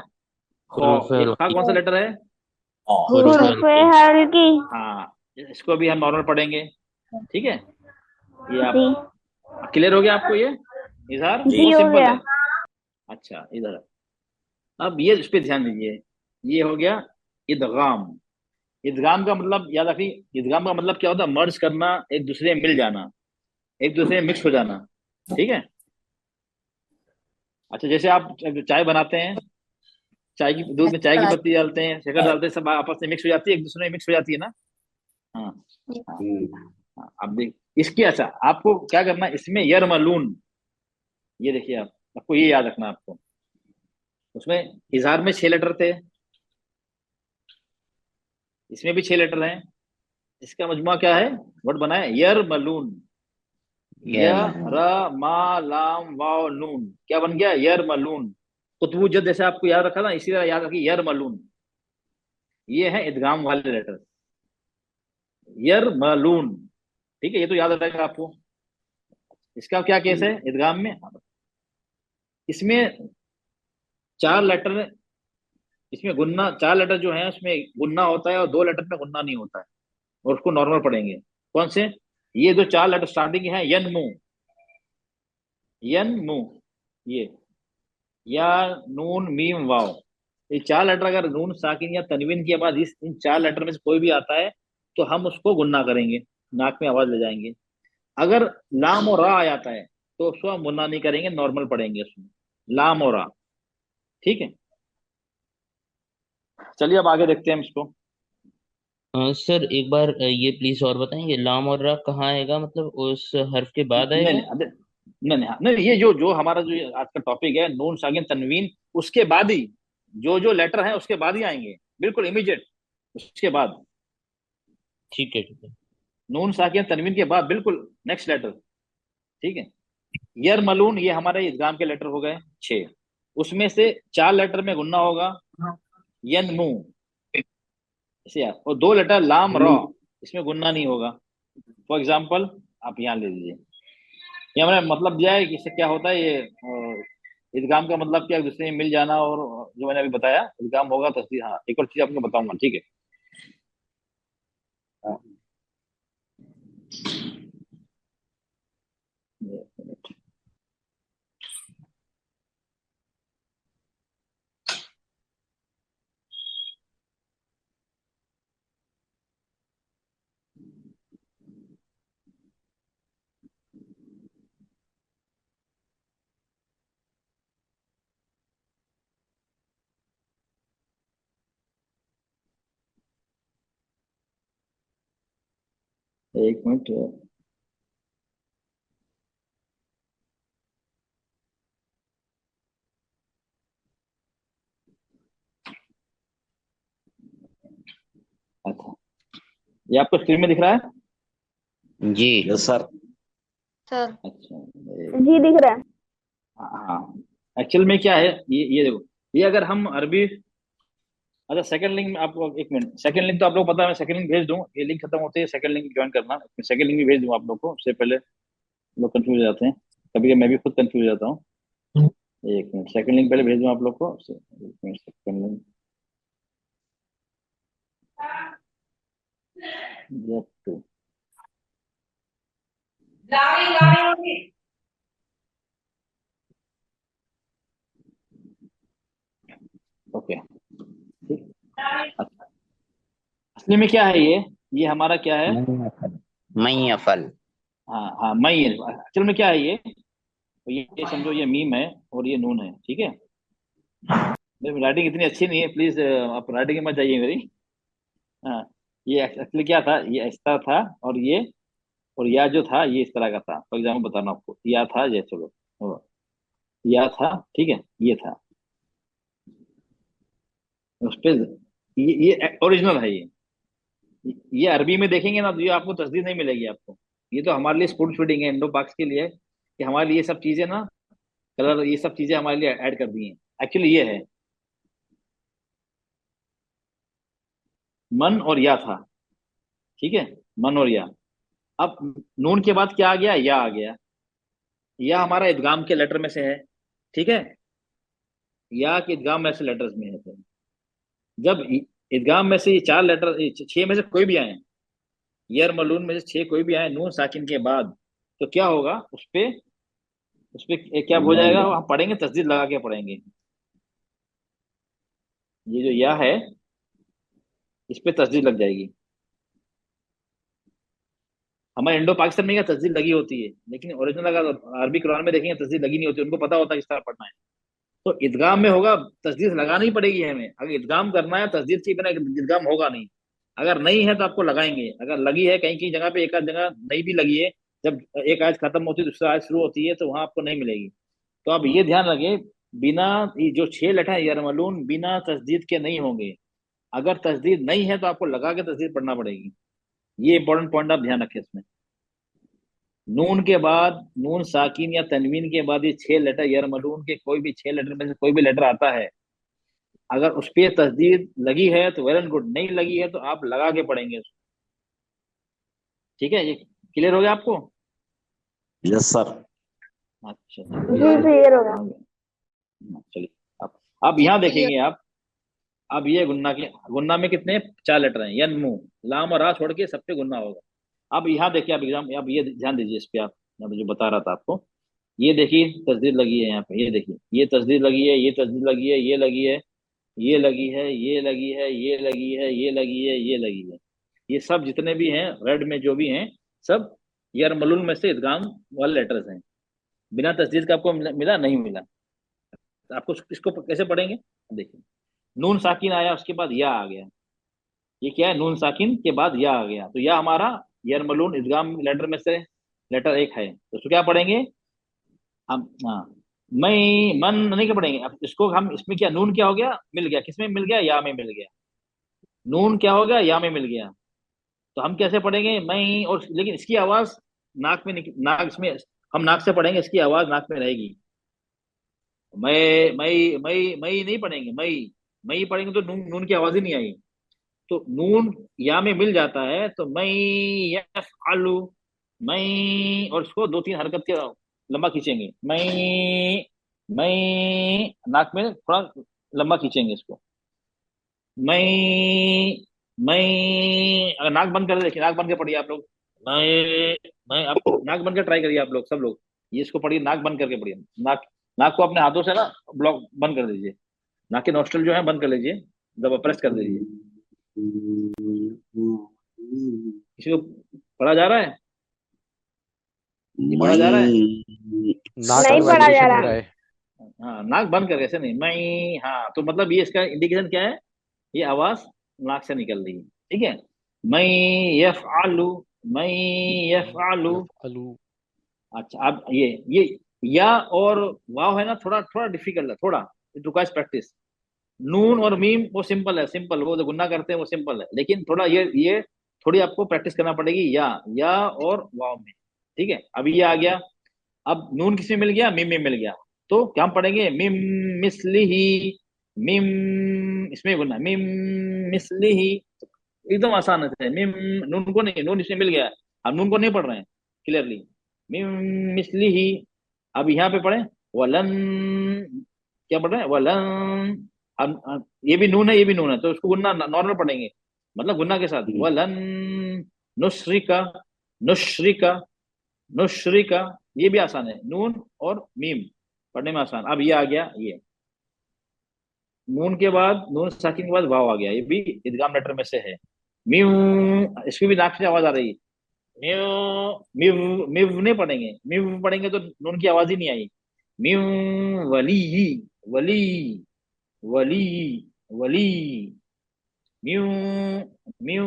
Speaker 1: खौ।
Speaker 3: हुरूफ
Speaker 1: ये खा
Speaker 3: हल्की।
Speaker 1: कौन सा लेटर है?
Speaker 5: हाँ।
Speaker 3: हुरूफ
Speaker 2: हुरूफ
Speaker 3: हल्की।
Speaker 2: हल्की।
Speaker 1: हाँ, इसको भी हम नॉर्मल पढ़ेंगे, ठीक है। ये आप
Speaker 2: जी।
Speaker 1: क्लियर हो गया आपको ये? इजहार
Speaker 5: जी।
Speaker 2: जी
Speaker 1: बहुत
Speaker 2: हो
Speaker 1: सिंपल
Speaker 2: गया।
Speaker 1: है। अच्छा, इधर अब ये इस पे ध्यान दीजिए। ये हो गया इदगाम। इदगाम का मतलब याद रखिए, इदगाम का मतलब क्या होता है? मर्ज करना, एक दूसरे में मिल जाना, एक दूसरे में मिक्स हो जाना, ठीक है। अच्छा, जैसे आप चाय बनाते हैं, चाय की दूध में चाय की पत्ती डालते हैं, शक्कर डालते हैं, सब आपस में मिक्स हो जाती है, एक दूसरे में मिक्स हो जाती है ना। हाँ। हाँ। हाँ, अब देख इसकी, अच्छा आपको क्या करना है इसमें, यरमलून। ये देखिए आप, आपको ये याद रखना आपको। उसमें इजहार में 6 लेटर थे, इसमें भी 6 लेटर हैं। इसका मजमुआ क्या है? वर्ड बना है यरमलून। य,
Speaker 5: यरमलून।
Speaker 1: र, मा, लाम, वाव, नून। क्या बन गया? यरमलून। कुतबू जद जैसे आपको याद रखा ना, इसी तरह याद रखिए यरमलून। ये है इदगाम वाले लेटर, यरमलून, ठीक है। ये तो याद रहेगा आपको। इसका क्या केस है इदगाम में? इसमें 4 लेटर, इसमें गुन्ना, 4 लेटर जो है उसमें गुन्ना होता है और 2 लेटर में गुन्ना नहीं होता है, और उसको नॉर्मल पढ़ेंगे। कौन से? ये जो 4 लेटर स्टार्टिंग है, यनमू, यनमू, ये, या, नून, मीम, वाव। ये 4 लेटर अगर नून साकिन या तनवीन के बाद इस इन 4 लेटर में से कोई भी आता है, तो हम उसको गुन्ना करेंगे, नाक में आवाज ले जाएंगे। अगर लाम और रा आ जाता है, तो उसको हम गुन्ना नहीं करेंगे, नॉर्मल पढ़ेंगे उसमें, लाम और रा, ठीक है। चलिए अब आगे देखते हैं हम इसको।
Speaker 3: सर एक बार ये प्लीज और बताएंगे, लाम और रा कहाँ आएगा, मतलब उस हर्फ के बाद
Speaker 1: नहीं
Speaker 3: आएगा?
Speaker 1: नहीं, अबे नहीं नहीं, हाँ, नहीं ये जो जो हमारा जो ये आज का टॉपिक है नून साकिन तनवीन, उसके बाद ही जो जो लेटर है उसके बाद ही आएंगे, बिल्कुल इमीडिएट उसके बाद।
Speaker 3: ठीक है ठीक है।
Speaker 1: नून साकिन तनवीन के बाद बिल्कुल नेक्स्ट लेटर, ठीक है। यर मलून, ये हमारे इदगाम के लेटर हो गए 6। उसमें से 4 लेटर में गुन्ना होगा, यन मू, इसे याद। और 2 लेटर लाम रॉ, इसमें गुन्ना नहीं होगा। फॉर एग्जाम्पल, आप यहाँ ले लीजिए। ये हमने मतलब दिया है कि इससे क्या होता है, ये इदगाम का मतलब क्या है? एक दूसरे में मिल जाना। और जो मैंने अभी बताया इदगाम होगा तस्दीर। हाँ, एक और चीज आपको बताऊंगा, ठीक है। हाँ, एक मिनट। एक मिनट। अच्छा, ये आपको स्क्रीन में दिख रहा है?
Speaker 3: जी।
Speaker 5: Yes sir.
Speaker 1: अच्छा,
Speaker 2: जी दिख रहा है।
Speaker 1: हाँ, एक्चुअल में क्या है, ये देखो, ये अगर हम अरबी, अच्छा सेकंड लिंक में आपको, एक मिनट, सेकंड लिंक तो आप लोग पता है, मैं सेकंड लिंक भेज दूं, ये लिंक खत्म होते ही सेकंड लिंक ज्वाइन करना। सेकंड लिंक भी भेज दूं आप लोग को, उससे पहले लोग कंफ्यूज हो जाते हैं, कभी कभी मैं भी खुद कंफ्यूज हो जाता हूँ। एक मिनट, सेकंड लिंक पहले भेज दूं आप लोग को, एक मिनट, सेकंड लिंक टू। असली में क्या है ये हमारा क्या है?
Speaker 3: मई अफल।
Speaker 1: हाँ हाँ, मई है। एक्चुअल में क्या है ये? तो ये समझो, ये मीम है और ये नून है, ठीक है। मेरी राइटिंग इतनी अच्छी नहीं है, प्लीज आप राइटिंग में मत जाइए मेरी। हाँ, ये एक्चुअली क्या था, ये इस तरह था, और या जो था ये इस तरह का था। फॉर एग्जाम्पल बताना आपको, या था ये, चलो ओ, या था, ठीक है, ये था उस पे। ये ओरिजिनल है ये अरबी में देखेंगे ना तो ये आपको तस्दीर नहीं मिलेगी आपको। ये तो हमारे लिए स्पून फीडिंग है इंडो पाक्स के लिए, कि हमारे लिए ये सब चीजें ना, कलर, ये सब चीजें हमारे लिए ऐड कर दी हैं। एक्चुअली ये है मन और या था, ठीक है, मन और या। अब नून के बाद क्या आ गया? या आ गया। या हमारा इदगाम के लेटर में से है, ठीक है। या के इदगाम में से लेटर्स में है। तो जब इदगाम में से ये चार लेटर, छह में से कोई भी आए, यर मलून में से छह कोई भी आए नून साकिन के बाद, तो क्या होगा उस पे क्या हो जाएगा? हम पढ़ेंगे, तस्दीर लगा के पढ़ेंगे। ये जो या है, इस पे तस्दीर लग जाएगी। हमारे इंडो पाकिस्तान में क्या तस्दीर लगी होती है, लेकिन ओरिजिनल अगर अरबी कुरान में देखेंगे तस्दीर लगी नहीं होती, उनको पता होता है किस तरह पढ़ना है। तो इदगाम में होगा, तस्दीर लगानी ही पड़ेगी हमें। अगर इदगाम करना है, तस्दीर के बिना इदगाम होगा नहीं। अगर नहीं है तो आपको लगाएंगे, अगर लगी है कहीं कहीं जगह पे, एक आध जगह नहीं भी लगी है, जब एक आयत खत्म होती है दूसरा आयत शुरू होती है, तो वहां आपको नहीं मिलेगी। तो आप ये ध्यान रखें, बिना, ये जो छह लेटर है यरमलून, बिना तस्दीद के नहीं होंगे। अगर तस्दीद नहीं है तो आपको लगा के तस्दीर पढ़ना पड़ेगी। ये इंपॉर्टेंट पॉइंट आप ध्यान रखें इसमें। नून के बाद, नून साकिन या तनवीन के बाद ये छह लेटर, यरमलून के कोई भी छह लेटर में से कोई भी लेटर आता है, अगर उस पर तस्दीर लगी है तो वेल एंड गुड, नहीं लगी है तो आप लगा के पढ़ेंगे उसको। ठीक है, ये क्लियर हो गया आपको?
Speaker 4: Yes sir.
Speaker 1: अच्छा
Speaker 2: जी क्लियर होगा।
Speaker 1: चलिए, अब यहाँ देखेंगे आप। अब ये गुन्ना के, गुन्ना में कितने, चार लेटर हैं, यन मु, लाम और रा छोड़ के सब पे गुन्ना होगा। अब यहाँ देखिए, आप एग्जाम, अब ये ध्यान दीजिए इस पे आप, मैं जो बता रहा था आपको। ये देखिए तस्दीर लगी है यहाँ पे, ये देखिए, ये तस्दीर लगी है, ये तस्दीर लगी है, ये लगी है, ये लगी है, ये लगी है, ये लगी है, ये लगी है, ये लगी है। ये सब जितने भी हैं रेड में जो भी हैं, सब यरमलूल में से इदगाम वाले लेटर्स हैं। बिना तस्दीर का आपको मिला नहीं मिला? तो आपको इसको कैसे पढ़ेंगे? देखिए, नून साकिन आया, उसके बाद या आ गया। ये क्या है? नून साकिन के बाद या आ गया, तो या हमारा यरमलून इदगाम लेटर में से लेटर एक है, तो उसको क्या पढ़ेंगे हम? हाँ, मैं मन नहीं क्या पढ़ेंगे अब इसको हम। इसमें क्या, नून क्या हो गया? मिल गया, किसमें मिल गया? या में मिल गया। नून क्या हो गया? या में मिल गया। तो हम कैसे पढ़ेंगे? मैं, और लेकिन इसकी आवाज नाक में नाक, इसमें हम नाक से पढ़ेंगे, इसकी आवाज नाक में रहेगी। मैं नहीं पढ़ेंगे, मैं पढ़ेंगे तो नून, नून की आवाज ही नहीं आई। तो नून या में मिल जाता है, तो मैं यफ आलू, मैं, और इसको दो तीन हरकत के लंबा खींचेंगे। मैं नाक में थोड़ा लंबा खींचेंगे इसको। मैं अगर नाक बंद कर, देखिए नाक बंद कर पढ़िए आप लोग। मैं आप नाक बंद कर ट्राई करिए आप लोग, सब लोग ये इसको पढ़िए, नाक बंद करके पढ़िए। नाक, नाक को अपने हाथों से ना ब्लॉक बंद कर दीजिए। नाक के नोस्ट्रल जो है बंद कर लीजिए, जब प्रेस कर दीजिए। किसी को पढ़ा जा रहा है? ये पढ़ा जा रहा है?
Speaker 7: नाक
Speaker 2: नहीं
Speaker 7: में
Speaker 2: पढ़ा जा
Speaker 7: वाइब्रेशन हो
Speaker 2: रहा।
Speaker 7: रहा है।
Speaker 1: हाँ, नाक बंद कर, ऐसे नहीं, मैं, हाँ, तो मतलब ये इसका इंडिकेशन क्या है? ये आवाज नाक से निकल रही है, ठीक है। मैं यफ आलू, मैं यफ आलू।
Speaker 7: आलू।
Speaker 1: अच्छा, अब ये या और वाव है ना, थोड़ा थोड़ा डिफिकल्ट है, थोड़ा इट रिक्वायर्स प्रैक्टिस। नून और मीम वो सिंपल है, सिंपल, वो जो गुन्ना करते हैं वो सिंपल है, लेकिन थोड़ा ये थोड़ी आपको प्रैक्टिस करना पड़ेगी। या और वाव में, ठीक है। अभी ये आ गया। अब नून किसमें मिल गया? मीम में मिल गया। तो क्या हम पढ़ेंगे? मिम मिसलिही, मिम, इसमें गुन्ना, मिम मिसलिही। एकदम आसान है। मिम, नून को नहीं, नून इसमें मिल गया, हम नून को नहीं पढ़ रहे हैं क्लियरली। मिम मिसलिही। अब यहाँ पे पढ़े वलन, क्या पढ़ रहे हैं? वलन। अब ये भी नून है, ये भी नून है, तो उसको गुन्ना नॉर्मल पढ़ेंगे, मतलब गुन्ना के साथ। वलन नुश्रिका, नुश्रिका, नुश्रिका। ये भी आसान है, नून और मीम पढ़ने में आसान। अब ये आ गया, ये नून के बाद, नून साकिन के बाद वाव आ गया, ये भी इदगाम लेटर में से है। म्यू, इसकी भी नाक से आवाज आ रही है। म्यू, म्यू, म्यू नहीं पढ़ेंगे, म्यू पढ़ेंगे तो नून की आवाज ही नहीं आई। म्यू, वली, वली, वली, वली, म्यू, म्यू।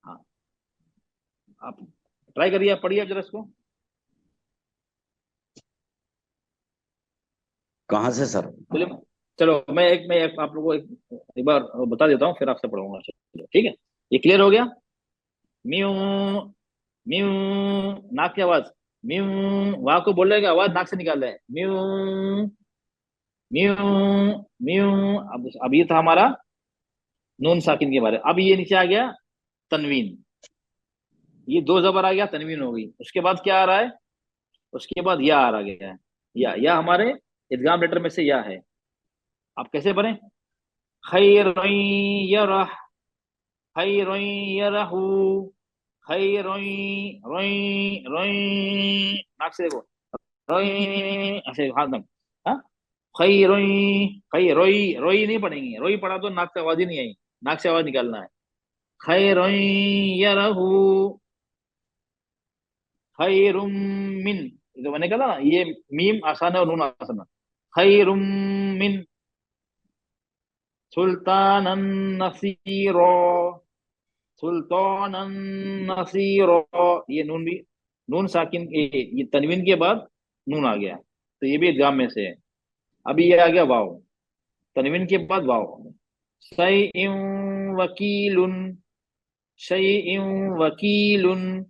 Speaker 1: हाँ, आप ट्राई करिए, आप पढ़िए जरा इसको।
Speaker 4: कहाँ से सर?
Speaker 1: चलिए, चलो मैं आप लोगों को एक बार बता देता हूँ, फिर आपसे पढ़ूंगा। चलो ठीक है, ये क्लियर हो गया। म्यू, म्यू, नाक की आवाज। म्यू, वहां को बोल रहे हैं कि आवाज नाक से निकाल रहे हैं। Mu, mu, mu. अब ये था हमारा नून साकिन के बारे। अब ये नीचे आ गया तनवीन। ये दो जबर आ गया, तनवीन हो गई। उसके बाद क्या आ रहा है? उसके बाद या आ रहा गया है। या हमारे इदगाम लेटर में से या है। आप कैसे पढ़ें? खैरन यरह, खैरन यरहू, खैरन, रोई, रोई, नाक से देखो, रोई, ऐसे हाथ में। हाँ, खैरन, खै, रोई, रोई नहीं पढ़ेंगे। रोई पढ़ा तो नाक से आवाज ही नहीं आई, नाक से आवाज निकालना है। खैरन यरहू, खैरुम मिन। ये तो मैंने कहा था ना, ये मीम आसान है और नून आसान है। खैरुम मिन सुल्तानन नसीरो, सुल्तानन नसीरो। ये नून भी, नून साकिन, ये तनवीन के बाद नून आ गया, तो ये भी इदगाम में से है। अभी ये आ गया वाव, तनवीन के बाद वाव। शैइन वकीलुन, शैइन वकीलुन।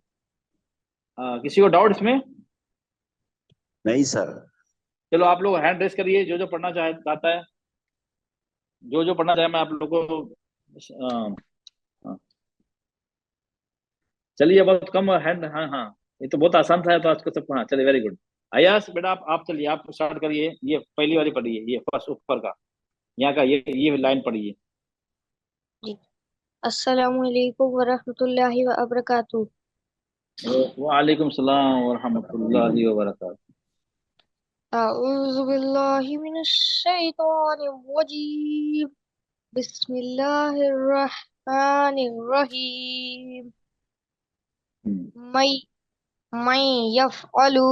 Speaker 1: किसी को डाउट इसमें?
Speaker 4: नहीं सर।
Speaker 1: चलो आप लोग हैंड रेस करिए, जो जो पढ़ना चाहे चाहता है, जो जो पढ़ना चाहे, मैं आप लोगों को अ, चलिए, बहुत कम हैंड। हाँ हाँ, ये तो बहुत आसान था, तो आज को सबको। हाँ चलिए, वेरी गुड। अयास बेटा, आप चलिए, आप स्टार्ट करिए। ये पहली वाली पढ़िए, ये फर्स्ट ऊपर का, यहाँ का ये लाइन पढ़िए।
Speaker 7: जी। अस्सलामु अलैकुम वरहमतुल्लाहि व बरकातुहू।
Speaker 1: वालेकुम सलाम व रहमतुल्लाहि व बरकातहू।
Speaker 7: अऊज़ु बिल्लाहि मिनश शैतानिर रजीम। बिस्मिल्लाहिर रहमानिर रहीम। मै मै यफ़अलु।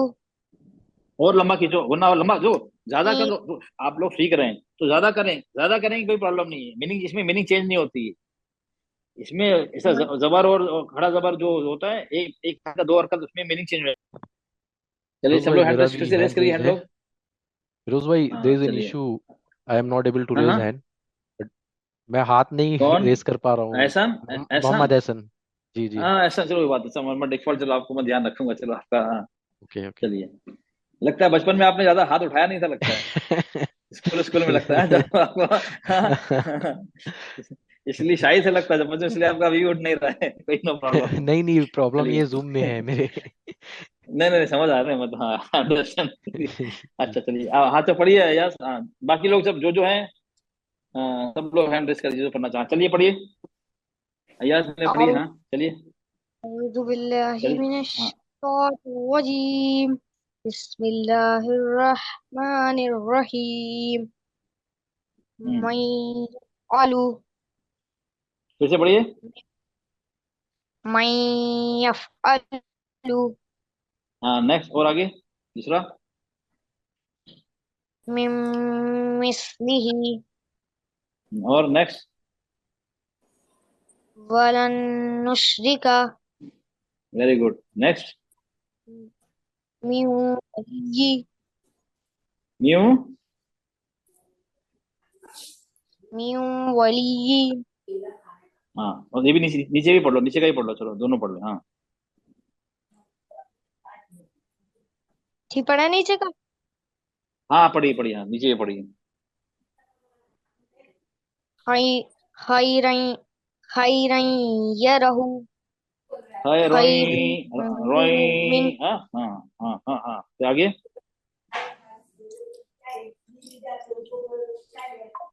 Speaker 1: और लंबा खींचो, वरना और लंबा जो ज्यादा कर
Speaker 7: ई-
Speaker 1: लो, आप लोग सीख रहे हैं तो ज्यादा करें, ज्यादा करेंगे कोई प्रॉब्लम नहीं है। मीनिंग, इसमें मीनिंग चेंज नहीं होती है। इसमें ऐसा
Speaker 7: मै
Speaker 1: जबर और खड़ा जबर जो होता है, एक एक हरकत, दो हरकत, उसमें मीनिंग चेंज हो जाता है। चलिए
Speaker 8: फिरोज
Speaker 1: सब
Speaker 8: भाई
Speaker 1: लोग हैंड
Speaker 8: मेरा
Speaker 1: रेस, फिर
Speaker 8: भी
Speaker 1: से रेस
Speaker 8: हैंड
Speaker 1: करिए
Speaker 8: रेज
Speaker 1: हैंड
Speaker 8: है।
Speaker 1: लोग।
Speaker 8: फिरोज भाई देयर
Speaker 1: हाँ
Speaker 8: इज एन
Speaker 1: चलिए।
Speaker 8: Issue, I am not able to
Speaker 1: हाँ
Speaker 8: रेज
Speaker 1: हाँ।
Speaker 8: हैंड। मैं हाथ नहीं
Speaker 1: कौन?
Speaker 8: रेज कर पा रहा हूँ।
Speaker 1: एहसान,
Speaker 8: मोहम्मद
Speaker 1: एहसान।
Speaker 8: एहसन। जी जी।
Speaker 1: हाँ ऐसा, चलो कोई बात नहीं, मैं डिफॉल्ट, चलो आपको मैं ध्यान रखूंगा, चलो आपका। हाँ
Speaker 8: ओके ओके।
Speaker 1: चलिए। लगता है बचपन में आपने ज्यादा हाथ उठाया नहीं था, लगता है स्कूल स्कूल में, लगता है जब आपको। हाँ, इसलिए शाही से लगता है जब मुझे, इसलिए आपका अभी उठ नहीं रहा है, कोई नो प्रॉब्लम।
Speaker 8: नहीं नहीं, प्रॉब्लम
Speaker 1: चलिए,
Speaker 8: ये जूम में है मेरे।
Speaker 1: नहीं नहीं समझ आ रहे हैं, मतलब हाँ, अंडरस्टैंड। अच्छा चलिए, हाँ तो पढ़िए यार। हाँ, बाकी लोग सब जो जो हैं, सब लोग हैंड रेस करिए जो पढ़ना चाहें। चलिए पढ़िए, अयाज ने पढ़ी। हाँ चलिए।
Speaker 7: अऊज़ु बिल्लाहि
Speaker 1: चलिए।
Speaker 7: मिनश
Speaker 1: हाँ।
Speaker 7: शैतानिर रजीम। बिस्मिल्लाहिर रहमानिर रहीम।
Speaker 1: हम्म,
Speaker 7: मै यफ़अलु।
Speaker 1: फिर से पढ़िए।
Speaker 7: मै यफ़अलु
Speaker 1: हाँ नेक्स्ट, और आगे दूसरा।
Speaker 7: मिन मिस्लिही
Speaker 1: और नेक्स्ट।
Speaker 7: वलन नुश्रिका
Speaker 1: वेरी गुड। नेक्स्ट।
Speaker 7: मिन वलिय्यि
Speaker 1: न्यू।
Speaker 7: मिन वलिय्यि।
Speaker 1: हाँ, और ये भी नीचे नीचे भी पढ़ लो, नीचे का ही पढ़ लो, चलो दोनों पढ़ लो। हाँ
Speaker 7: ठीक पढ़ा नीचे का।
Speaker 1: हाँ, पढ़िए पढ़िए, हाँ नीचे भी पढ़िए।
Speaker 7: खै खैरन खैरन यरहु
Speaker 1: हाय
Speaker 7: खैरुम
Speaker 1: रोई, रोई।
Speaker 7: मिन।
Speaker 1: हाँ हाँ हाँ हाँ हाँ, फिर आगे।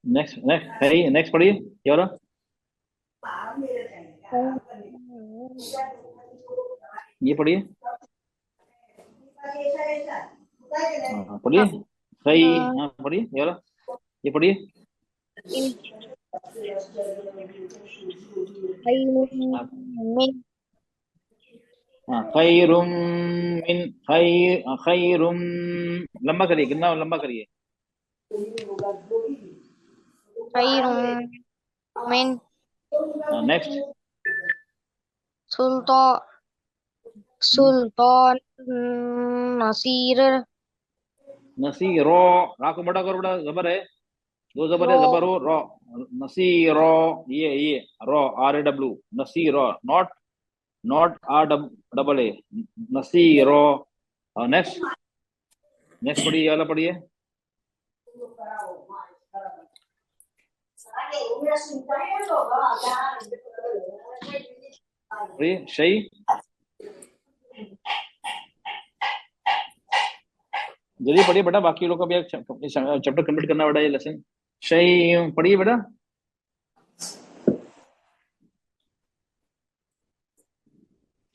Speaker 1: नेक्स्ट नेक्स्ट है, नेक्स्ट पढ़िए, क्या हो रहा? ये पढ़िए। हाँ हाँ, पढ़िए। सही, हाँ पढ़िए, ये हो रहा? ये पढ़िए।
Speaker 7: खैरुम मिन
Speaker 1: हाँ, खैरुम मिन खैरुम, लंबा करिए, कितना लंबा करिए।
Speaker 7: खैरुम मिन
Speaker 1: नेक्स्ट,
Speaker 7: सुल्तान सुल्तान नसीर
Speaker 1: नसीरो, रा को बड़ा करो, बड़ा जबर है, दो जबर है,
Speaker 7: रो
Speaker 1: जबर हो, रो, नसीरो, ये रो, RAW, नसीरो, नॉट नॉट RAA, नसीरो। और नेक्स्ट, नेक्स्ट पढ़िए, ये वाला पढ़िए, पढ़िए, सही, जल्दी पढ़िए बेटा, बाकी लोग का भी चैप्टर कंप्लीट करना बेटा, ये लेसन सही, पढ़िए बेटा।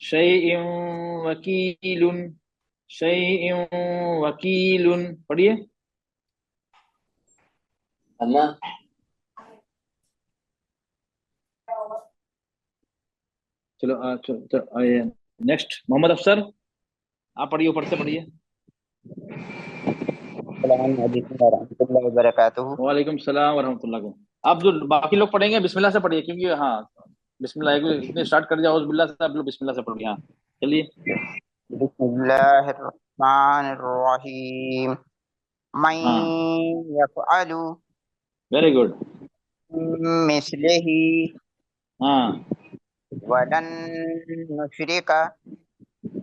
Speaker 1: शैइन वकीलुन, शैइन वकीलुन, पढ़िए।
Speaker 5: अम्मा
Speaker 1: चलो नेक्स्ट, मोहम्मद अफसर, आप पढ़िए, ऊपर से पढ़िए। वालेकुम सलाम वरहमतुल्लाह। आप जो बाकी लोग पढ़ेंगे बिस्मिल्लाह से पढ़िए, क्योंकि हाँ बिस्मिल्लाह इतने स्टार्ट कर जाओ, बिस्मिल्लाह से, आप लोग बिस्मिल्लाह से पढ़िए। हाँ चलिए,
Speaker 9: बिस्मिल्लाहिर्रहमानिर्रहीम मन
Speaker 1: हाँ
Speaker 9: यफ़अलु
Speaker 1: वेरी गुड,
Speaker 9: मिस्लिही
Speaker 1: हाँ
Speaker 9: वलन नुशरिका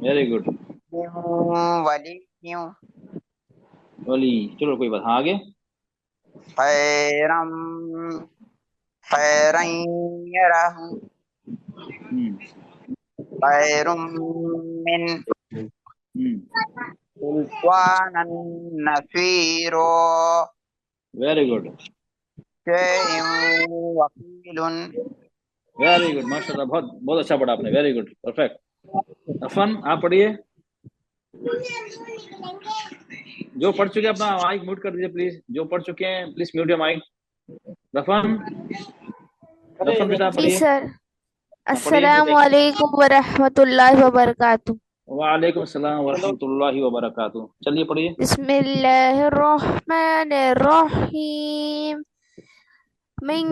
Speaker 1: वेरी गुड,
Speaker 9: बिही वलिय्यन
Speaker 1: वली, चलो कोई बात, हाँ आगे,
Speaker 9: खैरम खैरन यरहु खैरुम मिन सुल्तानन नसीरो
Speaker 1: वेरी गुड,
Speaker 9: शैइन वकीलुन।
Speaker 1: वेरी गुड, माशाल्लाह, बहुत बहुत अच्छा पढ़ा आपने, वेरी गुड, परफेक्ट। अफन, आप पढ़िए, जो पढ़ चुके हैं अपना माइक म्यूट कर दीजिए प्लीज, जो पढ़ चुके हैं please mute your mic. Rafan, Rafan बेटा
Speaker 2: जी
Speaker 1: पढ़िए,
Speaker 2: सर। अस्सलामु अलैकुम वरहमतुल्लाहि वबरकातुह।
Speaker 1: वालेकुम सलाम वरहमतुल्लाहि वबरकातुह। चलिए पढ़िए,
Speaker 2: बिस्मिल्लाहिर्रहमानिर्रहीम मिन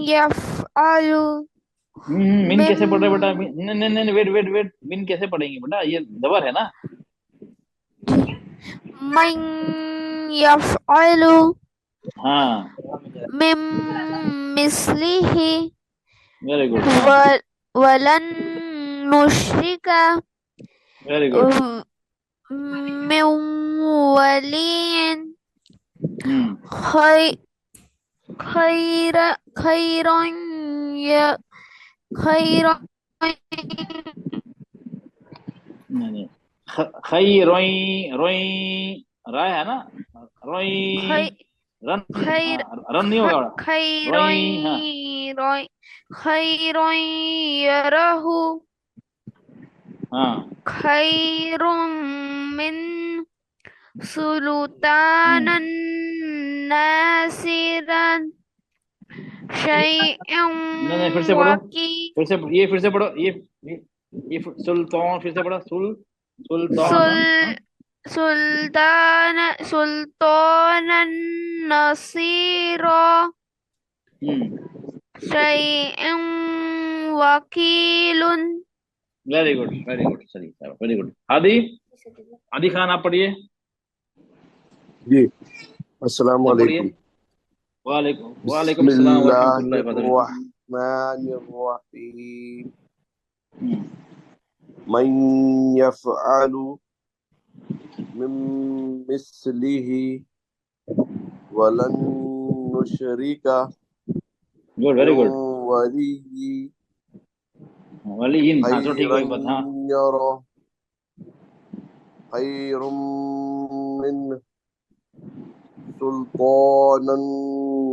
Speaker 2: यफ़अलु
Speaker 1: मिन कैसे पढ़ रहे बेटा,
Speaker 2: मिन
Speaker 1: नहीं नहीं वेट वेट वेट, मिन कैसे पढ़ेंगे बेटा, ये जबर है ना।
Speaker 2: मन यफ़अलु
Speaker 1: हाँ
Speaker 2: मिन मिस्लिही
Speaker 1: वेरी गुड,
Speaker 2: वलन नुशरिका
Speaker 1: वेरी गुड,
Speaker 2: मिन वलिय्यन खैरन
Speaker 1: नहीं खई रोई रोई, राय है ना, रोई, रन रन नहीं होगा बेटा, रोई, हाँ
Speaker 2: खैरन यरहु
Speaker 1: हाँ,
Speaker 2: खैरुम मिन सुल्तानन नासिरन शैअन
Speaker 1: नहीं फिर से पढ़ो, फिर से पढ़ो, ये सुल्तान, फिर से पढ़ो,
Speaker 2: सुल्तानन नसीरा शैअन वकीलुन।
Speaker 1: वेरी गुड, वेरी गुड, चलिए, वेरी गुड। आदि खान, आप पढ़िए
Speaker 10: जी। अस्सलाम वालेकुम।
Speaker 1: वालेकुम सलाम वरहमतुल्लाहि वबरकातुह।
Speaker 10: बिस्मिल्लाहिर्रहमानिर्रहीम मन यफ़अलु मिन मिस्लिही वलन नुशरिका
Speaker 1: गुड, वेरी गुड,
Speaker 10: वलिय्यि
Speaker 1: वलीयिन, हाँ चलो ठीक है, बात, हाँ
Speaker 10: यरा खैरुम मिन सुल्तानन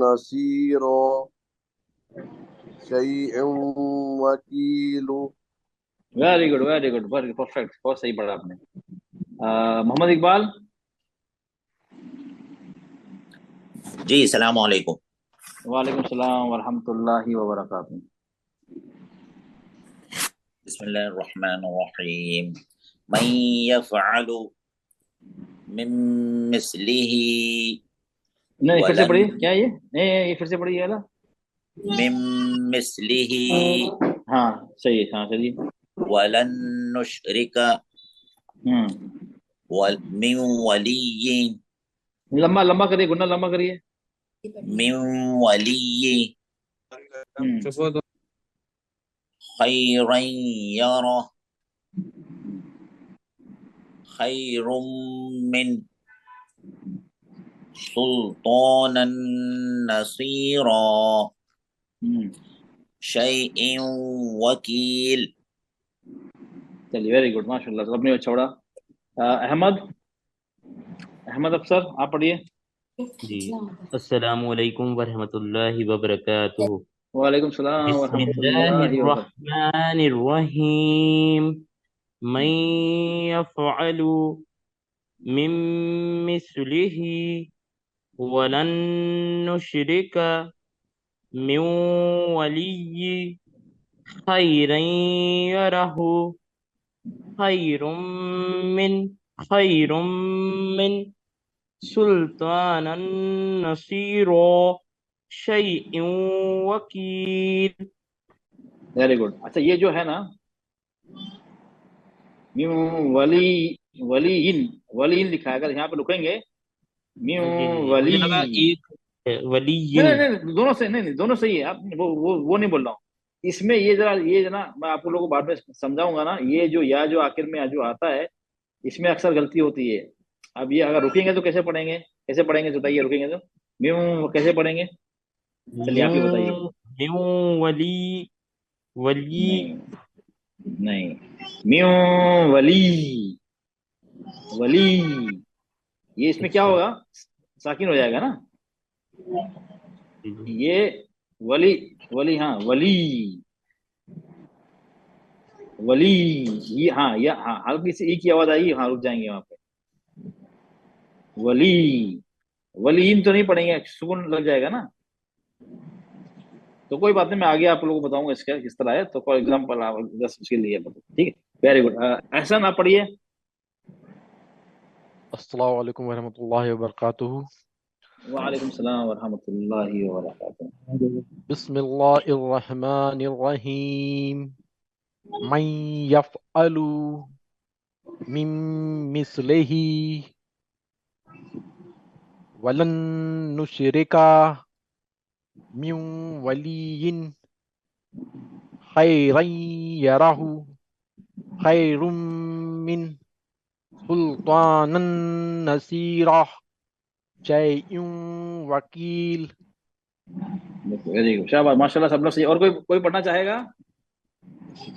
Speaker 10: नसीरा शैअन वकीलु।
Speaker 1: Very good, very good, very perfect, बहुत सही पढ़ा आपने। मोहम्मद इकबाल,
Speaker 5: जी, सलाम अलैकुम।
Speaker 1: वालेकुम सलाम व रहमतुल्लाहि व बरकातुहू।
Speaker 5: बिस्मिल्लाहिर्रहमानिर्रहीम। मन यफ़अलु मिन मिस्लिही
Speaker 1: नहीं, फिर से
Speaker 5: वलन
Speaker 1: पढ़िए, क्या ये? नहीं, ये फिर से पढ़िए वाला।
Speaker 5: मिन मिस्लिही
Speaker 1: हाँ सही है, हाँ चलिए।
Speaker 5: वलन नुशरिका मिन वलिय्यिन
Speaker 1: लंबा लंबा करिए, गुन्ना लंबा करिए।
Speaker 5: मिन वलिय्यिन खैरन यरा खैरुम मिन सुल्तानन नसीरा शैइन वकील।
Speaker 1: चलिए, वेरी गुड, माशाल्लाह, सबने अच्छा पढ़ा। अहमद अहमद अफसर, आप पढ़िए।
Speaker 3: जी। अस्सलामु अलैकुम वरहमतुल्लाहि वबरकातुहू।
Speaker 1: वालेकुम सलाम व रहमतुल्लाहि व बरकातुहू।
Speaker 3: बिस्मिल्लाहिर्रहमानिर्रहीम। मन यफ़अलु मिन मिस्लिही वलन नुशरिका मिन वलिय्यि खैरन यरहु खैरुम मिन सुल्तानन नसीरो शैइन वकील।
Speaker 1: Very good. अच्छा, ये जो है ना, मिन वली वलीइन वलीइन लिखा है, अगर यहाँ पे लिखेंगे मिन
Speaker 3: जी
Speaker 1: वली,
Speaker 3: मुझे लगा एक वलीयिन।
Speaker 1: नहीं नहीं नहीं, दोनों से, नहीं नहीं, दोनों सही है। आप वो नहीं बोल रहा हूँ। इसमें ये जना मैं आप लोगों को बाद में समझाऊंगा ना, ये जो या जो आखिर में जो आता है, इसमें अक्सर गलती होती है। अब ये अगर रुकेंगे तो कैसे पढ़ेंगे, कैसे पढ़ेंगे बताइए, रुकेंगे तो म्यूं कैसे पढ़ेंगे? चलिए आप ही बताइए।
Speaker 3: मिन मिन वली
Speaker 1: नहीं नहीं, म्यूं वली वली, ये इसमें क्या
Speaker 3: अच्छा।
Speaker 1: होगा, साकिन हो जाएगा ना।
Speaker 3: जी
Speaker 1: ये वली वली, हाँ वली वली, ये हाँ, या हाँ, हल्की सी ई की आवाज आएगी, हाँ रुक जाएंगे वहां पे। वली वलीन तो नहीं पढ़ेंगे, सुकून लग जाएगा ना। तो कोई बात नहीं, मैं आगे आप लोगों को बताऊंगा इसका किस तरह है, तो फॉर एग्जाम्पल आप जस्ट उसके लिए बताओ, ठीक है। Very good. एहसन, आप पढ़िए।
Speaker 8: अस्सलाम वालेकुम वरहमतुल्लाहि वबरकातुहू।
Speaker 1: वालेकुम सलाम व रहमतुल्लाहि व बरकातुहू।
Speaker 8: बिस्मिल्लाहिर्रहमानिर्रहीम। मन यफ़अलु मिन मिस्लिही वलन नुशरिका मिन वलिय्यिन खैरन यरहु खैरुम मिन सुल्तानन नसीरा शैइन वकील।
Speaker 1: वेरी गुड, शाबाश, माशाल्लाह, सब लोग सही। और कोई पढ़ना चाहेगा?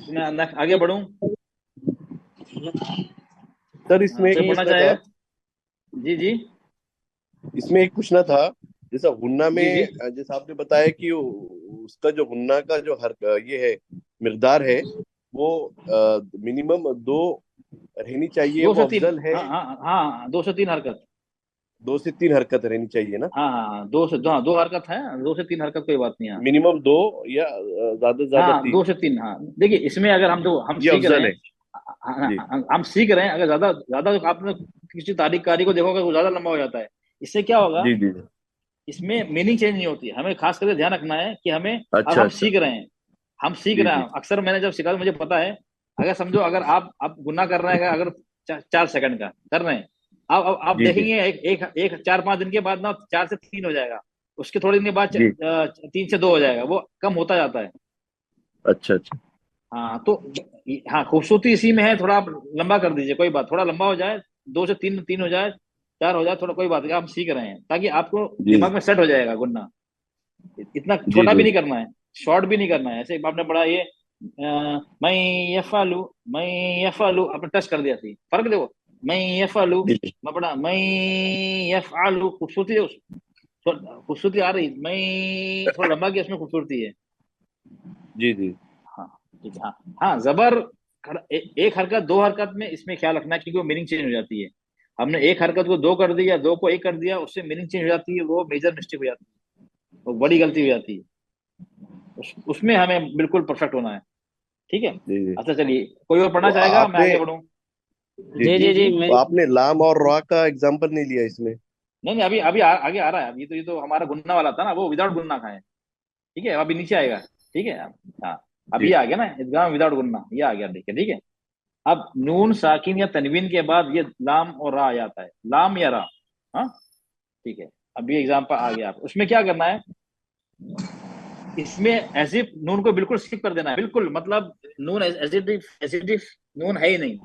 Speaker 1: मैं आगे बढ़ूं?
Speaker 10: सर इसमें
Speaker 1: कोई
Speaker 10: एक
Speaker 1: पढ़ना
Speaker 10: पूछना
Speaker 1: चाहेगा?
Speaker 10: था,
Speaker 1: जी जी
Speaker 10: इसमें एक पूछना था। जैसा हुन्ना
Speaker 1: जी
Speaker 10: में
Speaker 1: जी।
Speaker 10: जैसा आपने बताया कि उसका जो हुन्ना का जो हर ये है मिकदार है, वो मिनिमम 2 रहनी चाहिए,
Speaker 1: दो
Speaker 10: वो
Speaker 1: से तीन,
Speaker 10: अफजल है।
Speaker 1: हाँ हाँ हाँ, 2 से 3 हरकत।
Speaker 10: 2 से 3 हरकत रहनी चाहिए ना,
Speaker 1: हाँ हाँ हाँ, 2 हरकत है, 2 से 3 हरकत, कोई बात नहीं। हाँ
Speaker 10: मिनिमम 2 या ज्यादा से ज्यादा
Speaker 1: हाँ,
Speaker 10: 3,
Speaker 1: 2 से 3। हाँ देखिए, इसमें अगर हम
Speaker 10: ये
Speaker 1: सीख रहे
Speaker 10: अफजल
Speaker 1: हैं,
Speaker 10: है। जी
Speaker 1: हम सीख रहे हैं, अगर ज्यादा ज्यादा आपने किसी तारीख कारी को देखोगे वो ज्यादा लंबा हो जाता है। इससे क्या होगा,
Speaker 10: जी जी जी।
Speaker 1: इसमें मीनिंग चेंज नहीं होती है। हमें खास करके ध्यान रखना है कि हमें, अब
Speaker 10: अच्छा
Speaker 1: हम
Speaker 10: अच्छा।
Speaker 1: सीख रहे हैं, हम सीख
Speaker 10: जी
Speaker 1: रहे
Speaker 10: जी
Speaker 1: हैं। अक्सर मैंने जब सीखा तो मुझे पता है, अगर समझो, अगर आप गुना कर रहे हैं, अगर 4 सेकंड का कर रहे हैं, अब आप
Speaker 10: जी जी
Speaker 1: देखेंगे एक 4-5 दिन के बाद ना 4 से 3 हो जाएगा, उसके थोड़े दिन के बाद
Speaker 10: जी।
Speaker 1: 3 से 2 हो जाएगा, वो कम होता जाता है।
Speaker 10: अच्छा अच्छा।
Speaker 1: हाँ तो, हाँ, खूबसूरती इसी में है, थोड़ा आप लंबा कर दीजिए, कोई बात, थोड़ा लंबा हो जाए, 2 से 3, 3 हो जाए, 4 हो जाए, थोड़ा कोई बात नहीं, हम सीख रहे हैं, ताकि आपको
Speaker 10: जी
Speaker 1: दिमाग में सेट हो जाएगा गुन्ना। इतना
Speaker 10: जी
Speaker 1: छोटा भी
Speaker 10: जी।
Speaker 1: नहीं करना है, शॉर्ट भी नहीं करना है। ऐसे आपने पढ़ा ये मैं यफालू, मैं यफालू, आपने टच कर दिया थी, फर्क देखो, मैं यफालू,
Speaker 10: जी जी
Speaker 1: मैं पढ़ा मैं यफालू, खूबसूरती आ रही, मैं थोड़ा लंबा किया, उसमें खूबसूरती है।
Speaker 10: जी जी।
Speaker 1: हाँ ठीक है, हाँ हाँ, जबर एक हरकत 2 हरकत में, इसमें ख्याल रखना है, क्योंकि वो मीनिंग चेंज हो जाती है। हमने एक हरकत को 2 कर दिया, 2 को 1 कर दिया, उससे मीनिंग चेंज हो जाती है, वो मेजर मिस्टेक हो जाती है। तो बड़ी गलती हो जाती है। उसमें हमें बिल्कुल परफेक्ट होना है। ठीक है।
Speaker 10: जी जी।
Speaker 1: अच्छा चलिए, कोई और पढ़ना
Speaker 10: तो
Speaker 1: चाहेगा, मैं
Speaker 10: आपने
Speaker 1: आगे बढ़ूँ?
Speaker 10: जी
Speaker 3: जी जी
Speaker 10: तो आपने लाम और रा का एग्जाम्पल नहीं लिया इसमें।
Speaker 1: नहीं नहीं, अभी अभी आगे आ रहा है। अभी तो ये तो हमारा गुन्ना वाला था ना, वो विदाउट गुन्ना खाए। ठीक है, अभी नीचे आएगा। ठीक है। हाँ, अभी
Speaker 10: जी
Speaker 1: आ गया ना इदगाम विदाउट गुन्ना, ये आ गया, देखिए। ठीक है। अब नून साकिन या तनवीन के बाद ये लाम और रा आ जाता है, लाम या रा। हाँ, ठीक है। अभी एग्जाम्पल आ गया। आप उसमें क्या करना है, इसमें एजिफ नून को बिल्कुल स्किप कर देना है, बिल्कुल। मतलब नून एजिटिव नून है ही नहीं।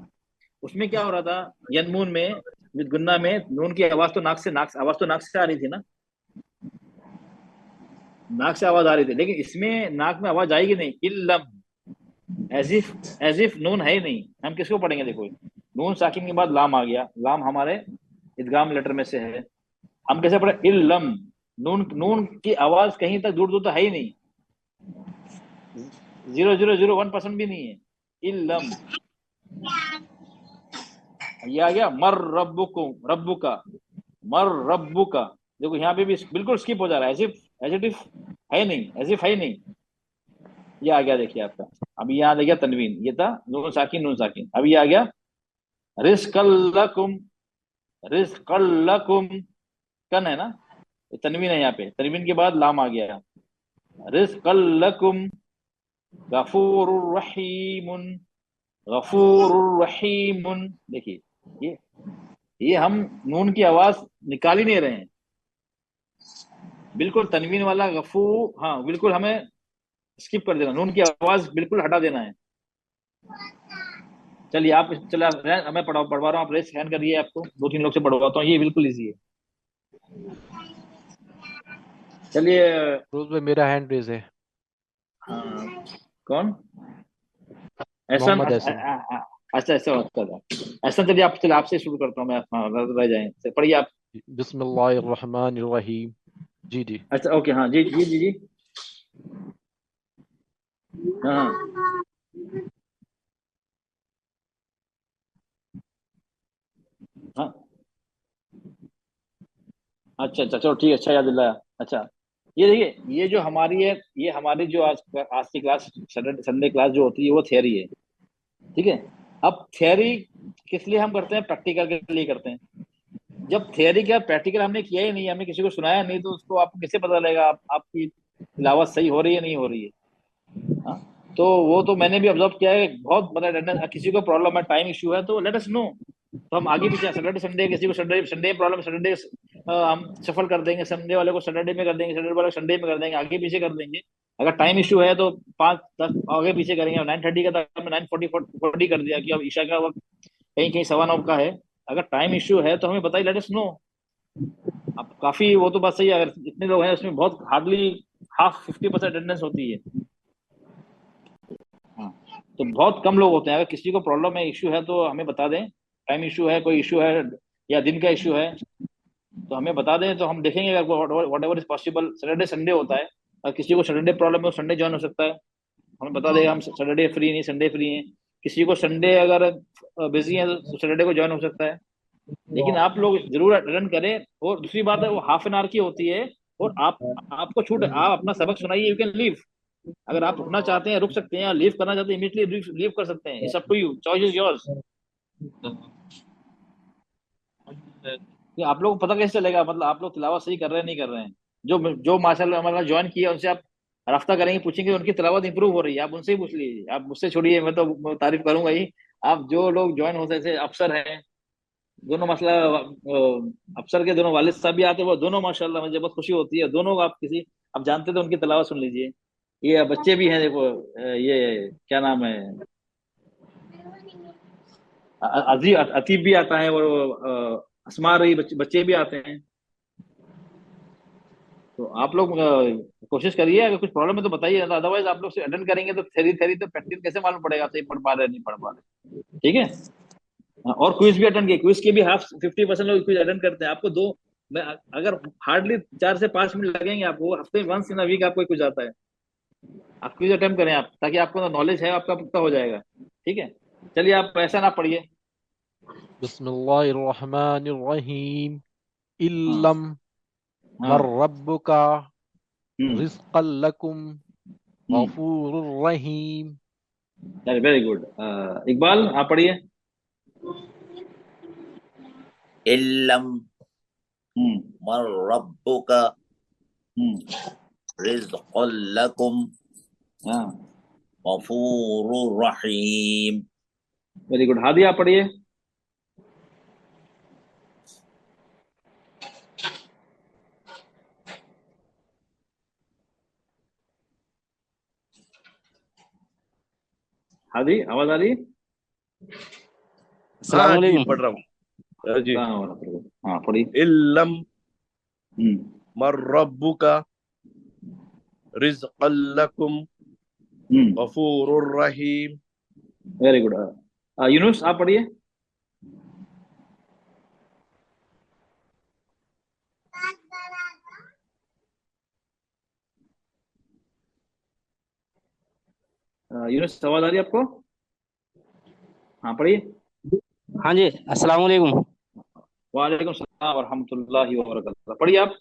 Speaker 1: उसमें क्या हो रहा था, यनमून में विद गुन्ना में नून की आवाज तो नाक से आ रही थी ना, नाक से आवाज आ रही थी। लेकिन इसमें नाक में आवाज आएगी नहीं, इल्लम, एजिफ नून है ही नहीं। हम किसको पढ़ेंगे? देखो, नून साकिन के बाद लाम आ गया, लाम हमारे इदगाम लेटर में से है। हम कैसे पढ़े? इल्लम, नून नून की आवाज कहीं तक दूर दूर तो है ही नहीं, 0.001% भी नहीं है। इल्लम, ये आ गया। मर रब्बुकुम, रब्बुका, मर रब्बुका। देखो यहाँ पे भी बिल्कुल स्किप हो जा रहा है, एजिटिव है नहीं, एजिफ है नहीं। ये आ गया, देखिए आपका। अभी यहाँ आ गया तनवीन, ये था नून साकिन नून साकिन। अभी आ गया रिस्कल्लकुम, रिस्कल्लकुम, कन है ना, ये तनवीन है। यहाँ पे तनवीन के बाद लाम आ गया। रिस्कल्लकुम गफूरुर रहीमुन, गफूरुर रहीमुन। देखिए, ये हम नून की आवाज निकाल ही नहीं रहे हैं, बिल्कुल तनवीन वाला गफू, हाँ बिल्कुल हमें स्किप कर देना, नून की आवाज बिल्कुल हटा देना है। चलिए आप, चलिए मैं पढ़वा रहा हूँ, आप रेस हैंड करिए। आपको 2-3 लोग से पढ़वाता हूँ, ये बिल्कुल इजी है। चलिए।
Speaker 8: रोज भाई मेरा हैंड रेज है।
Speaker 1: हाँ, कौन? एहसन।
Speaker 8: मोहम्मद एहसन।
Speaker 1: अच्छा ऐसा बात कर रहा है एहसन। चलिए आप, चलिए आपसे शुरू करता हूँ मैं। हाँ, रह जाए, पढ़िए आप।
Speaker 8: बिस्मिल्लाहिर्रहमानिर्रहीम। जी जी।
Speaker 1: अच्छा ओके, हाँ जी जी जी जी। हाँ हाँ। अच्छा अच्छा, चलो ठीक है, अच्छा याद दिलाया। अच्छा, ये देखिए, ये जो हमारी है, ये हमारी जो आज की क्लास, संडे क्लास जो होती है, वो थियरी है। ठीक है। अब थियरी किस लिए हम करते हैं? प्रैक्टिकल के लिए करते हैं। जब थियरी का प्रैक्टिकल हमने किया ही नहीं, हमने किसी को सुनाया नहीं, तो उसको आपको कैसे पता लगेगा आपकी तिलावत सही हो रही है नहीं हो रही है? हाँ, तो वो तो मैंने भी ऑब्जर्व किया है, बहुत बड़ा अटेंडेंस। किसी को प्रॉब्लम है, टाइम इशू है, तो लेट अस नो, तो हम आगे पीछे सैटरडे संडे, किसी को संडे संडे प्रॉब्लम, सैटरडे हम सफल कर देंगे, संडे वाले को सैटरडे में कर देंगे, सैटरडे वाले को संडे में कर देंगे, आगे पीछे कर देंगे। अगर टाइम इशू है तो 5-10 आगे पीछे करेंगे। 9:30 का था, हमने 9:40 कर दिया कि अब ईशा का वक्त कहीं कहीं 9:15 का है। अगर टाइम इशू है तो हमें बताइए, लेट अस नो। अब काफी, वो तो बात सही है, अगर इतने लोग हैं उसमें बहुत हार्डली हाफ 50% अटेंडेंस होती है। हाँ, तो बहुत कम लोग होते हैं। अगर किसी को प्रॉब्लम है, इश्यू है, तो हमें बता दें। टाइम इशू है, कोई इशू है, या दिन का इशू है, तो हमें बता दें, तो हम देखेंगे। अगर what ever is possible, Saturday Sunday होता है, अगर किसी को सैटरडे प्रॉब्लम है, संडे ज्वाइन हो सकता है, हमें बता देगा। हम सैटरडे फ्री नहीं, संडे फ्री हैं। किसी को संडे अगर बिजी है तो सैटरडे को ज्वाइन हो सकता है। लेकिन आप लोग जरूर अटेंड करें। और दूसरी बात है, वो हाफ एन आवर की होती है, और आपको छूट, आप अपना सबक सुनाइए, यू कैन लीव। अगर आप रुकना चाहते हैं रुक सकते हैं, या लीव करना चाहते हैं इमीडिएटली लीव कर सकते हैं। It's up to you, choice is yours. कि आप लोगों को पता कैसे चलेगा, मतलब आप लोग तिलावत सही कर रहे हैं नहीं कर रहे हैं? जो जो माशाल्लाह हमारा ज्वाइन किया, उनसे आप रफ्ता करेंगे, पूछेंगे उनकी तिलावत इंप्रूव हो रही है, आप उनसे ही पूछ लीजिए। आप मुझसे छोड़िए, मैं तो तारीफ करूंगा ही। आप जो लोग ज्वाइन होते हैं, अफसर हैं दोनों, मसला अफसर के दोनों वालिद साहब भी आते हैं, वो दोनों माशाल्लाह, मुझे बहुत खुशी होती है। दोनों आप किसी, आप जानते तो उनकी तिलावत सुन लीजिए। ये बच्चे भी हैं, देखो, ये क्या नाम है, अजीब अतीब भी आता है, और असमा रही, बच्चे भी आते हैं। तो आप लोग कोशिश करिए। अगर कुछ प्रॉब्लम है तो बताइए, अदरवाइज आप लोग से अटेंड करेंगे तो थेरी थेरी तो प्रैक्टिस कैसे मालूम पड़ेगा सही पढ़ पा रहे नहीं पढ़ पा रहे? ठीक है। और क्विज भी अटेंड किए, क्विज के भी हाफ 50% लोग क्विज अटेंड करते हैं। आपको दो, मैं अगर हार्डली 4 से 5 मिनट लगेंगे आपको, हफ्ते वंस इन अ वीक आपको कुछ आता है, आप क्विज अटेम्प्ट करें आप, ताकि आपको नॉलेज है आपका पुख्ता हो जाएगा। ठीक है। चलिए आप ऐसा ना पढ़िए।
Speaker 8: बिस्मिल्लाहिर्रहमानिर्रहीम।
Speaker 1: हाँ
Speaker 8: इल्लम
Speaker 1: हाँ।
Speaker 8: मर रब्बुका रिज़्क़ल लकुम गफूरुर रहीम।
Speaker 1: Very good. इकबाल आप पढ़िए।
Speaker 5: इल्लम मर रब्बुका रिज़्क़ल लकुम
Speaker 1: हाँ
Speaker 5: गफूरुर रहीम।
Speaker 1: Very good. हादी आप पढ़िए। हादी आवाज आ रही है?
Speaker 10: हाँ जी पढ़ रहा हूँ जी।
Speaker 1: हाँ पढ़िए।
Speaker 10: इल्लम मर रब्बुका रिज़्क़ल लकुम गफूरुर रहीम।
Speaker 1: Very good. यूनुस आप पढ़िए। यूनुस आवाज आ रही है आपको? हाँ पढ़िए।
Speaker 11: हाँ जी, अस्सलाम वालेकुम।
Speaker 1: वालेकुम सलाम व रहमतुल्लाहि व बरकातहू। पढ़िए आप।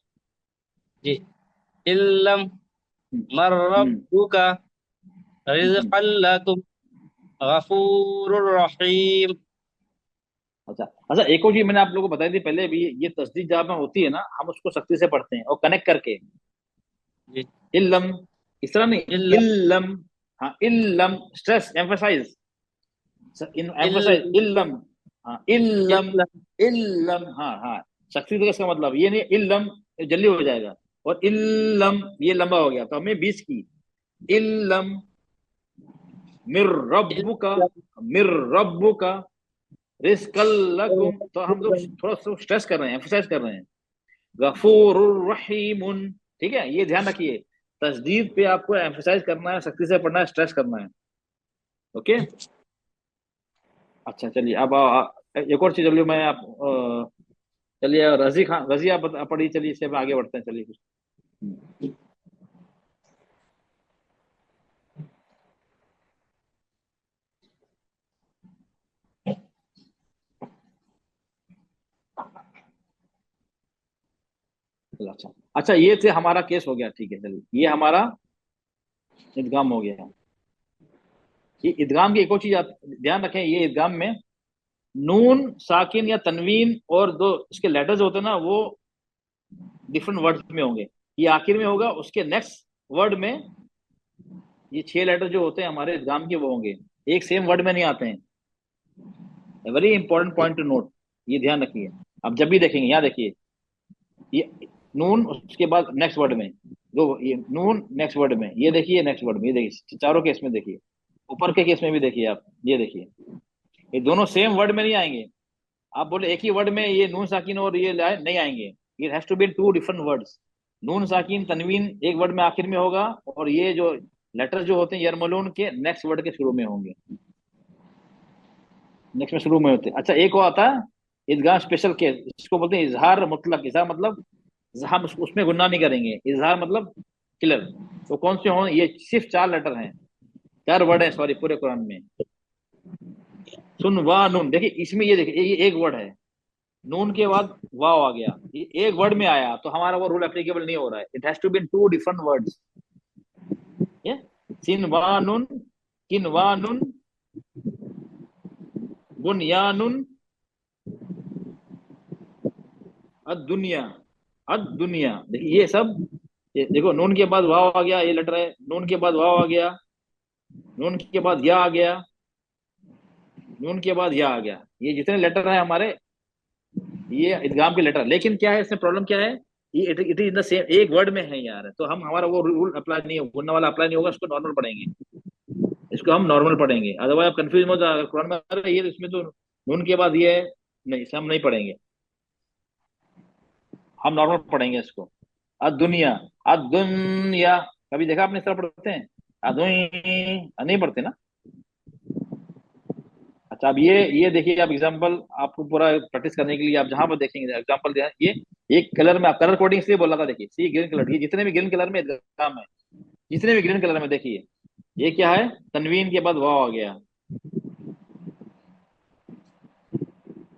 Speaker 11: जी, इल्लम मर रब्बुका रिज़्क़ल लकुम गफूरुर रहीम।
Speaker 1: अच्छा अच्छा, एक और चीज मैंने आप लोगों को बताई थी पहले भी, ये तस्दीद जहाँ पे होती है ना, हम उसको सख्ती से पढ़ते हैं और कनेक्ट करके।
Speaker 11: जी,
Speaker 1: इल्लम इस तरह नहीं,
Speaker 11: इल्लम
Speaker 1: इल्लम। हाँ इल्लम, स्ट्रेस एम्फसाइज, एम्फसाइज इल्लम। हाँ इल्लम,
Speaker 11: इल्लम
Speaker 1: इल्लम। हाँ हाँ, सख्ती से इसका मतलब ये नहीं इल्लम जल्दी हो जाएगा, और इल्लम ये लंबा हो गया, तो हमें 20 की। इल्लम मिर रब्बुका, मिर रब्बुका रिज़्क़ल लकुम, तो हम लोग थोड़ा सा स्ट्रेस कर रहे हैं, एम्फसाइज कर रहे हैं। गफूरुर रहीमुन, ठीक है, ये ध्यान रखिए, तस्दीद पे आपको एम्फसाइज करना है, सख्ती से पढ़ना है, स्ट्रेस करना है। ओके। अच्छा चलिए, अब एक और चीज चलिए, मैं आप चलिए रजी खान, रजी आप पढ़िए, चलिए इससे आगे बढ़ते हैं, चलिए कुछ। अच्छा अच्छा, ये थे हमारा केस हो गया, ठीक है चलिए, ये हमारा इदगाम हो गया। ये इदगाम की एक और चीज आप ध्यान रखें, ये इदगाम में नून साकिन या तनवीन और दो इसके लेटर्स होते हैं ना, वो डिफरेंट वर्ड्स में होंगे। ये आखिर में होगा, उसके नेक्स्ट वर्ड में ये 6 लेटर जो होते हैं हमारे इदगाम के, वो होंगे, एक सेम वर्ड में नहीं आते हैं। Very important point two note, ये ध्यान रखिए। अब जब भी देखेंगे, यहाँ देखिए, ये नून उसके बाद नेक्स्ट वर्ड में, दो ये नून नेक्स्ट वर्ड में, ये देखिए नेक्स्ट वर्ड में, ये देखिए चारों केस में देखिए, ऊपर के केस में भी देखिए आप, ये देखिए, ये दोनों सेम वर्ड में नहीं आएंगे। आप बोले एक ही वर्ड में ये नून साकिन और ये नहीं आएंगे, it has to be two different words. नून साकिन तनवीन एक वर्ड में आखिर में होगा, और ये जो लेटर जो होते हैं यरमलून के नेक्स्ट वर्ड के शुरू में होंगे, नेक्स्ट में शुरू में होते हैं। अच्छा, एक और आता है इदगाम स्पेशल केस, इसको बोलते हैं इजहार मुतलक। इजहार मतलब हम उसमें गुन्ना नहीं करेंगे, इजहार मतलब क्लियर। तो कौन से हों, ये सिर्फ 4 लेटर हैं, 4 वर्ड है सॉरी पूरे कुरान में। सुन वा नून, देखिए इसमें ये देखिए, ये एक वर्ड है, नून के बाद वाव आ गया, ये एक वर्ड में आया, तो हमारा वो रूल एप्लीकेबल नहीं हो रहा है। It has to be in 2 different words. सिन वा नून, किन वा नून, बुनयानुन, अद-दुनिया, अद-दुनिया। देखिए ये सब, ये देखो नून के बाद वाव आ गया, ये लेटर है, नून के बाद वाव आ गया, नून के बाद या आ गया, नून के बाद या आ गया, ये जितने लेटर है हमारे, ये इदगाम के लेटर। लेकिन क्या है इसमें प्रॉब्लम क्या है, ये इट इज द सेम, एक वर्ड में है यार, तो हम हमारा वो रूल अप्लाई नहीं होगा, गुन्ना वाला अप्लाई नहीं होगा, इसको नॉर्मल पढ़ेंगे, इसको हम नॉर्मल पढ़ेंगे। अदरवाइज आप कंफ्यूज मत, अगर कुरान में आ रहा है ये, इसमें तो नून के बाद ये है, नहीं इसे हम नहीं पढ़ेंगे, हम नॉर्मल पढ़ेंगे इसको। अद-दुनिया, अद-दुनिया, कभी देखा आपने इस तरह पढ़ते हैं? अदुई नहीं पढ़ते ना। अच्छा, अब ये देखिए, आप एग्जांपल आपको पूरा प्रैक्टिस करने के लिए आप जहां पर देखेंगे एग्जांपल, ये एक कलर में, आप कलर कोडिंग इसलिए बोला था, देखिए सी ग्रीन कलर, ये जितने भी ग्रीन कलर में इदगाम है, जितने भी ग्रीन कलर में देखिए, ये क्या है, तनवीन के बाद वाव आ गया।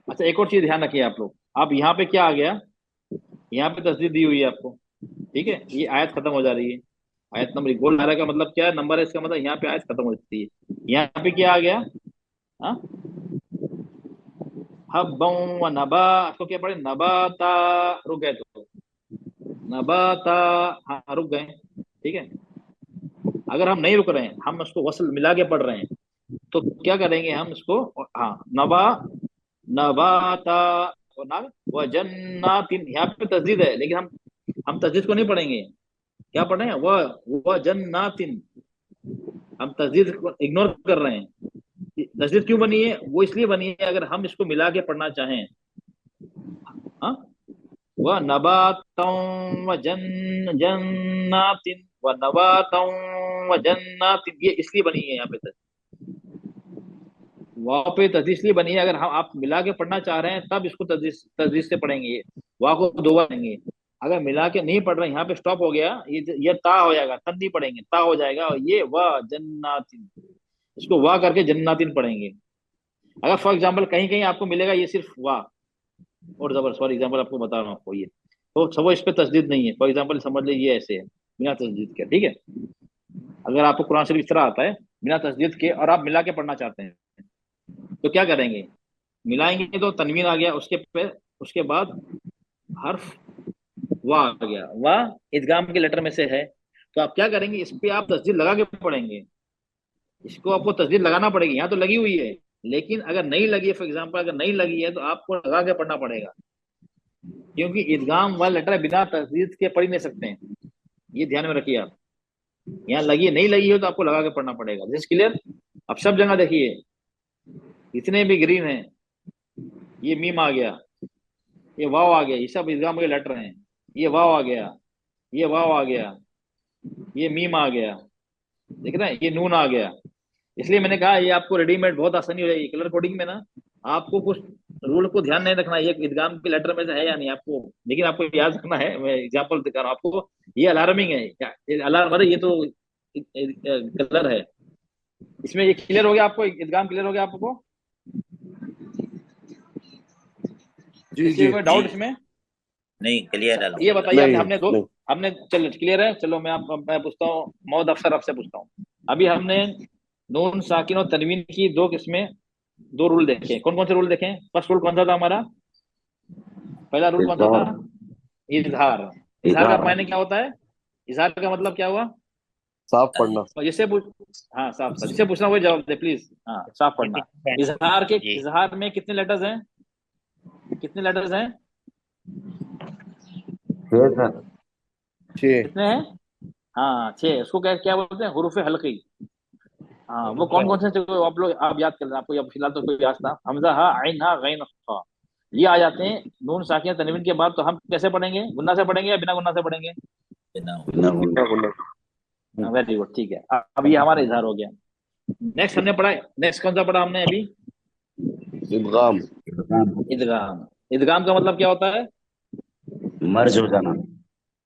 Speaker 1: अच्छा, एक और चीज ध्यान रखिए आप लोग, अब यहाँ पे क्या आ गया, यहाँ पे तस्दीद दी हुई है आपको, ठीक है, ये आयत खत्म हो जा रही है। आयत नंबर गोल धारा का मतलब क्या है, नंबर है, इसका मतलब यहाँ पे आयत खत्म हो जाती है। यहाँ पे क्या आ गया, हाँ, हब्बन व नबा, इसको क्या पढ़े, नबाता, रुक गए तो नबाता, हाँ रुक गए, ठीक है। अगर हम नहीं रुक रहे हैं, हम उसको वसल मिला के पढ़ रहे हैं, तो क्या करेंगे हम इसको, हाँ, नबा, नबाता, व जन्नातिन, यहाँ पे तस्दीद है, लेकिन हम तस्दीद को नहीं पढ़ेंगे, क्या पढ़ रहे हैं, व जन्नातिन, हम तस्दीद को इग्नोर कर रहे हैं। तस्दीद क्यों बनी है, वो इसलिए बनी है अगर हम इसको मिला के पढ़ना चाहें, हाँ, व नबातम व जन्नातिन, व नबातम व जन्नातिन, ये इसलिए बनी है यहाँ पे वाह पे तस्दीद इसलिए बनी है, अगर हम आप मिला के पढ़ना चाह रहे हैं तब इसको तस्दीद से पढ़ेंगे, वाह को दो बार पढ़ेंगे। अगर मिला के नहीं पढ़ रहे, यहाँ पे स्टॉप हो गया, ये ता हो जाएगा, तब नहीं पढ़ेंगे, ता हो जाएगा, और ये वाह जन्नातिन, इसको वाह करके जन्नातिन पढ़ेंगे। अगर फॉर एग्जाम्पल कहीं कहीं आपको मिलेगा ये सिर्फ वाह और जबर, फॉर एग्जाम्पल आपको बता रहा हूँ आपको, ये तो सब इस पे तस्दीद नहीं है, फॉर एग्जाम्पल समझ लीजिए ऐसे है बिना तस्दीद के, ठीक है। अगर आपको कुरान शरीफ इस तरह आता है बिना तस्दीद के और आप मिला के पढ़ना चाहते हैं, तो क्या करेंगे, मिलाएंगे तो तनवीन आ गया, उसके बाद हर्फ वाह आ गया, वाह इदगाम के लेटर में से है, तो आप क्या करेंगे, इस पे आप तस्दीद लगा के पढ़ेंगे, इसको आपको तस्दीद लगाना पड़ेगी, यहाँ तो लगी हुई है, लेकिन अगर नहीं लगी है, फॉर एग्जाम्पल अगर नहीं लगी है, तो आपको लगा के पढ़ना पड़ेगा, क्योंकि इदगाम वाला लेटर बिना तस्दीद के पढ़ नहीं सकते हैं, ये ध्यान में रखिए आप। यहाँ लगी नहीं लगी हो तो आपको लगा के पढ़ना पड़ेगा। This clear. अब सब जगह देखिए, इतने भी ग्रीन हैं, ये मीम आ गया, ये वाव आ गया, ये सब इदगाम के लेटर हैं, ये वाव आ गया, ये वाव आ गया, ये मीम आ गया, देख रहे हैं, ये नून आ गया। इसलिए मैंने कहा ये आपको रेडीमेड बहुत आसानी हो जाएगी कलर कोडिंग में ना, आपको कुछ रूल को ध्यान नहीं रखना, ये इदगाम के लेटर में से है या नहीं आपको, लेकिन आपको याद रखना है। मैं एग्जांपल दिखा रहा हूँ आपको, ये अलार्मिंग है, अलार्म, अरे ये तो कलर है, इसमें ये क्लियर हो गया आपको, इदगाम क्लियर हो गया आपको,
Speaker 10: जी
Speaker 1: कोई डाउट इसमें?
Speaker 5: नहीं, क्लियर है।
Speaker 1: ये बताइए, हमने चलो क्लियर है, चलो मैं पूछता हूँ, मोहम्मद अफसर आपसे पूछता हूँ, अभी हमने नून साकिन और तनवीन की दो किस्में, दो रूल देखे, कौन कौन से रूल देखे? फर्स्ट रूल कौन सा था हमारा, पहला रूल कौन सा था? इजहार। इजहार का मायने क्या होता है? इजहार का मतलब क्या हुआ?
Speaker 10: साफ पढ़ना।
Speaker 1: और जिससे हाँ साफ, जिससे पूछना वही जवाब दे प्लीज। हाँ, साफ पढ़ना। इजहार में कितने लेटर्स हैं? कितने लेटर्स हैं?
Speaker 10: 6
Speaker 1: कितने हैं? हाँ 6। उसको क्या क्या बोलते हैं? हुरूफ हल्की। हाँ, वो कौन कौन से आप लोग आप याद कर रहे हैं? आपको अब फिलहाल तो कोई याद था? हमजा हा, आइन हा, गैन खा, ये आ जाते हैं नून साकिन तनवीन के बाद। तो हम कैसे पढ़ेंगे? गुन्ना से पढ़ेंगे या बिना गुन्ना से पढ़ेंगे? वेरी गुड, ठीक है। अब ये हमारा इजहार हो गया। नेक्स्ट हमने पढ़ा, नेक्स्ट कौन सा पढ़ा हमने अभी?
Speaker 10: इदगाम।
Speaker 1: इदगाम। इदगाम का मतलब क्या होता है?
Speaker 4: मर्ज हो जाना।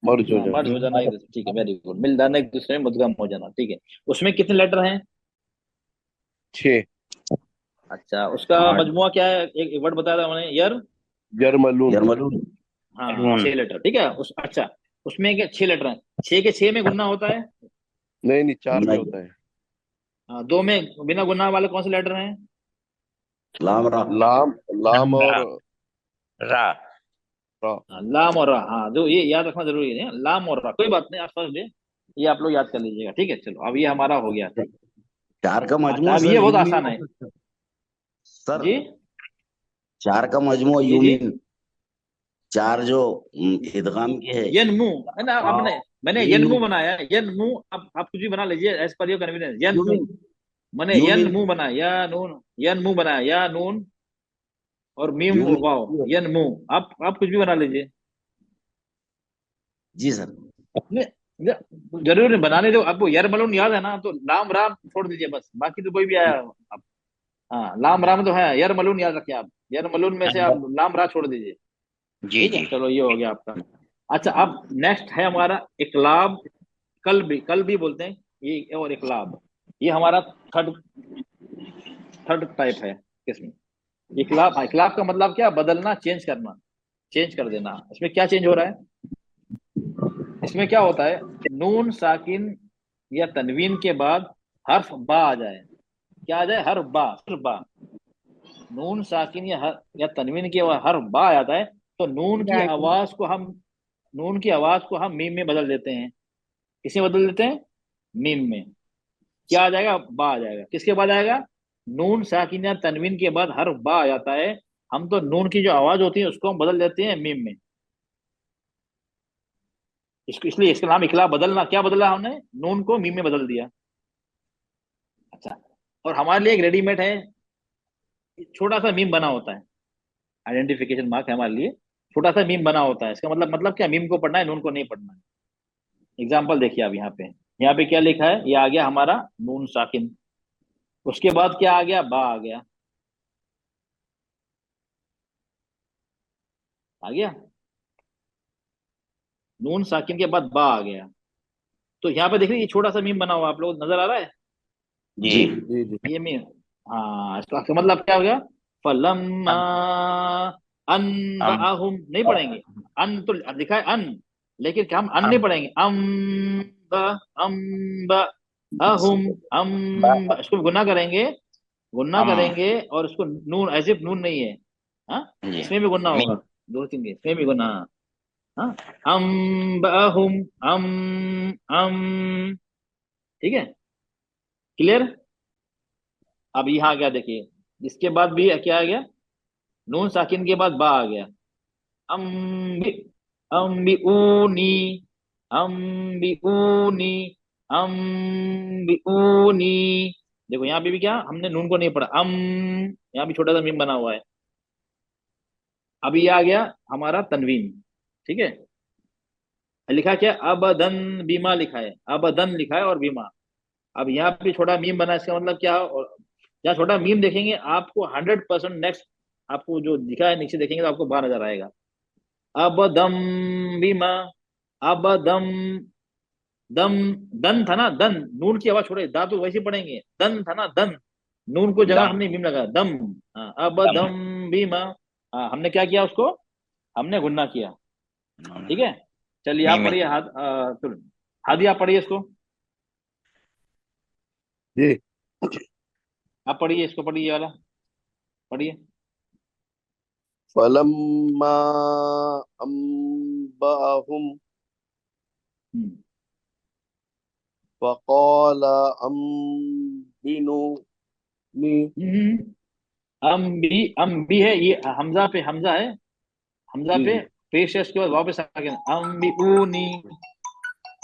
Speaker 10: मर्ज हो
Speaker 1: जाना, ठीक है, वेरी गुड। मिल जाना, एक दूसरे में मुद्गम हो जाना, ठीक है। उसमें कितने लेटर हैं?
Speaker 10: 6।
Speaker 1: अच्छा, उसका मजमुआ क्या है? एक वर्ड बताया था मैंने,
Speaker 10: यरमलून।
Speaker 1: हाँ 6 लेटर, ठीक है। अच्छा, उसमें 6 लेटर हैं। 6 के 6 में गुन्ना होता है?
Speaker 10: नहीं 4 में होता है।
Speaker 1: हाँ, 2 में बिना गुन्ना वाले कौन से लेटर हैं?
Speaker 4: लाम और
Speaker 5: रा।
Speaker 1: लाम और रा। हाँ, जो ये याद रखना जरूरी है, लाम और रा। कोई बात नहीं, आप फर्स्ट डे ये आप लोग याद कर लीजिएगा, ठीक है। चलो, अब ये हमारा हो गया।
Speaker 4: 4 का मजमू।
Speaker 1: अब ये बहुत आसान है
Speaker 4: सर
Speaker 1: जी।
Speaker 4: 4 का मजमू यूमीन, 4 जो इदगाम के है।
Speaker 1: यनमू है ना, मैंने यनमू बनाया। यनमू, आप कुछ भी बना लीजिए एज पर योर कन्वीनियंस। यनमू मैंने यनमू बनाया, या नून, यनमू बनाया, या नून और मीम वाव, यनमू। आप कुछ भी बना लीजिए।
Speaker 4: जी सर।
Speaker 1: जरूर बनाने दो आपको। यरमलून याद है ना, तो लाम राम छोड़ दीजिए बस, बाकी तो कोई भी आया आप। हाँ, लाम राम तो है, यरमलून याद रखिए आप। यरमलून में से आप लाम रा छोड़ दीजिए।
Speaker 5: जी जी,
Speaker 1: चलो, ये हो गया आपका। अच्छा, अब नेक्स्ट है हमारा इकलाब। कल भी बोलते हैं ये, और इकलाब, ये हमारा थर्ड टाइप है किसमें। इकलाब। इकलाब का मतलब क्या? बदलना, चेंज करना, चेंज कर देना। इसमें क्या चेंज हो रहा है? इसमें क्या होता है, नून साकिन या तनवीन के बाद हर्फ बा आ जाए, क्या आ जाए, हर्फ बा, सिर्फ बा। नून साकिन या तनवीन के बाद हर्फ बा आ जाता है, तो नून की आवाज को हम मीम में बदल देते हैं। किसमें बदल देते हैं, मीम में। क्या आ जाएगा, बा आ जाएगा। किसके बाद आएगा, नून साकिन या तनवीन के बाद हर्फ बा आ जाता है, हम तो नून की जो आवाज होती है उसको हम बदल देते हैं मीम में। इसको इसलिए इसका नाम इकलाब बदलना। क्या बदला हमने, नून को मीम में बदल दिया। अच्छा, और हमारे लिए एक रेडीमेड है, छोटा सा मीम बना होता है, आइडेंटिफिकेशन मार्क है हमारे लिए, छोटा सा मीम बना होता है। इसका मतलब क्या, मीम को पढ़ना है, नून को नहीं पढ़ना है। एग्जाम्पल देखिए आप यहाँ पे क्या लिखा है, ये आ गया हमारा नून साकिन, उसके बाद क्या आ गया, बा आ गया, आ गया नून साकिन के बाद बा आ गया। तो यहाँ पे देखिए ये छोटा सा मीम बना हुआ, आप लोग नजर आ रहा है
Speaker 5: जी
Speaker 10: जी जी
Speaker 1: ये मीम। हाँ, इसका मतलब क्या हो गया, फलम्मा अनबअहुम, नहीं पढ़ेंगे, अन तो लिखा है अन, लेकिन क्या हम अन नहीं पढ़ेंगे, अम्बअहुम, इसको गुना करेंगे, और इसको नून, एज इफ नून नहीं है, हाँ,
Speaker 5: जी
Speaker 1: इसमें भी गुना होगा, दो तीन के इसमें भी गुना, हाँ, अम्बअहुम, अम, ठीक है, क्लियर। अब यहाँ क्या देखिए, इसके बाद भी क्या आ गया, नून साकिन के बाद बा आ गया, अम्बि अम्बिऊनी, अम्बिऊनी, अम्बिऊनी। देखो यहाँ पे भी क्या, हमने नून को नहीं पढ़ा, यहाँ भी छोटा सा मीम बना हुआ है। अभी ये आ गया हमारा तनवीन, ठीक है, लिखा क्या, अबदन बीमा लिखा है, अबदन लिखा है और बीमा। अब यहाँ पे छोटा मीम बना है, इसका मतलब क्या, और यहाँ छोटा मीम देखेंगे आपको 100% नेक्स्ट, आपको जो दिखा है नीचे देखेंगे तो आपको बाहर नजर आएगा। अब दम बीमा, अब दम, दम, दन था ना, दन, नून की आवाज छोड़े, दा तो वैसे पढ़ेंगे, दन था ना, दन, नून को जगह
Speaker 5: दम
Speaker 1: हमने मीम लगाया, दम। हाँ, अब
Speaker 5: दम
Speaker 1: दम बीमा, हाँ, हमने क्या किया, उसको हमने गुन्ना किया, ठीक है। चलिए आप
Speaker 5: मीम
Speaker 1: पढ़िए, हादी आप पढ़िए इसको,
Speaker 10: जी
Speaker 1: आप पढ़िए इसको, पढ़िए ये वाला पढ़िए।
Speaker 10: फलम्मा अम्बअहुम
Speaker 1: हम्म,
Speaker 10: फक़ाल अम्बिनूनी।
Speaker 1: अम भी है, ये हमजा पे हमजा है, हमजा
Speaker 10: जी
Speaker 1: पे
Speaker 10: जी
Speaker 1: पेश है, उसके बाद वापस साकिन, अम्बिऊनी,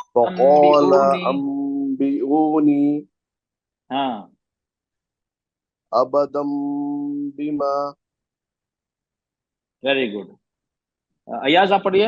Speaker 10: फक़ाल
Speaker 1: अम्बिऊनी,
Speaker 10: अम्बिऊनी
Speaker 1: हाँ,
Speaker 10: अबदम बिमा।
Speaker 1: Very good. अयाज आप पढ़िए।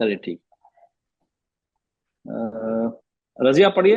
Speaker 1: चलिए ठीक, रजिया पढ़िए।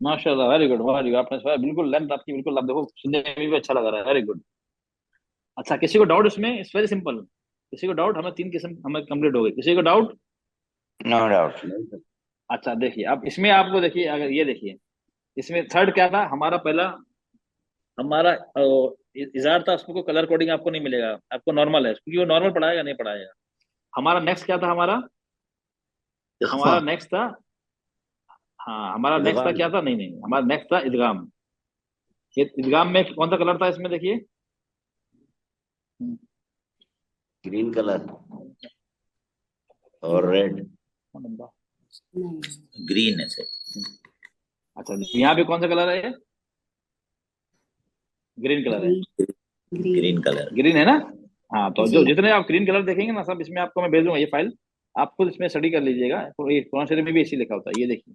Speaker 1: माशाल्लाह, वेरी गुड, वेरी गुड, आपने बिल्कुल लेंथ आपकी, बिल्कुल, आप देखो सुनने में भी अच्छा लग रहा है, वेरी गुड। अच्छा, किसी को डाउट इसमें, इट्स वेरी सिंपल, किसी को डाउट, हमें 3 किस्म हमें कंप्लीट हो गई, किसी को डाउट।
Speaker 5: No doubt.
Speaker 1: अच्छा देखिए, अब इसमें आपको देखिए, अगर ये देखिए, इसमें थर्ड क्या था हमारा, पहला हमारा इजार था, उसमें कोई कलर कोडिंग आपको नहीं मिलेगा, आपको नॉर्मल है, क्योंकि वो नॉर्मल पढ़ाएगा नहीं पढ़ाएगा। हमारा नेक्स्ट क्या था, हमारा नेक्स्ट था, हाँ, हमारा नेक्स्ट था क्या था, नहीं नहीं, हमारा नेक्स्ट था इदगाम। ये इदगाम में कौन सा कलर था इसमें, देखिए,
Speaker 4: ग्रीन कलर और रेड,
Speaker 5: ग्रीन है सर।
Speaker 1: अच्छा, यहाँ पे कौन सा कलर है, ग्रीन कलर है।
Speaker 5: Green colour.
Speaker 1: ग्रीन है ना? हाँ, तो जो
Speaker 6: जी
Speaker 1: जितने आप ग्रीन कलर देखेंगे ना, सब इसमें आपको मैं भेज दूंगा ये फाइल, आप खुद इसमें स्टडी कर लीजिएगा। तो ये कुरान शरीफ में भी इसी लिखा होता है, ये देखिए,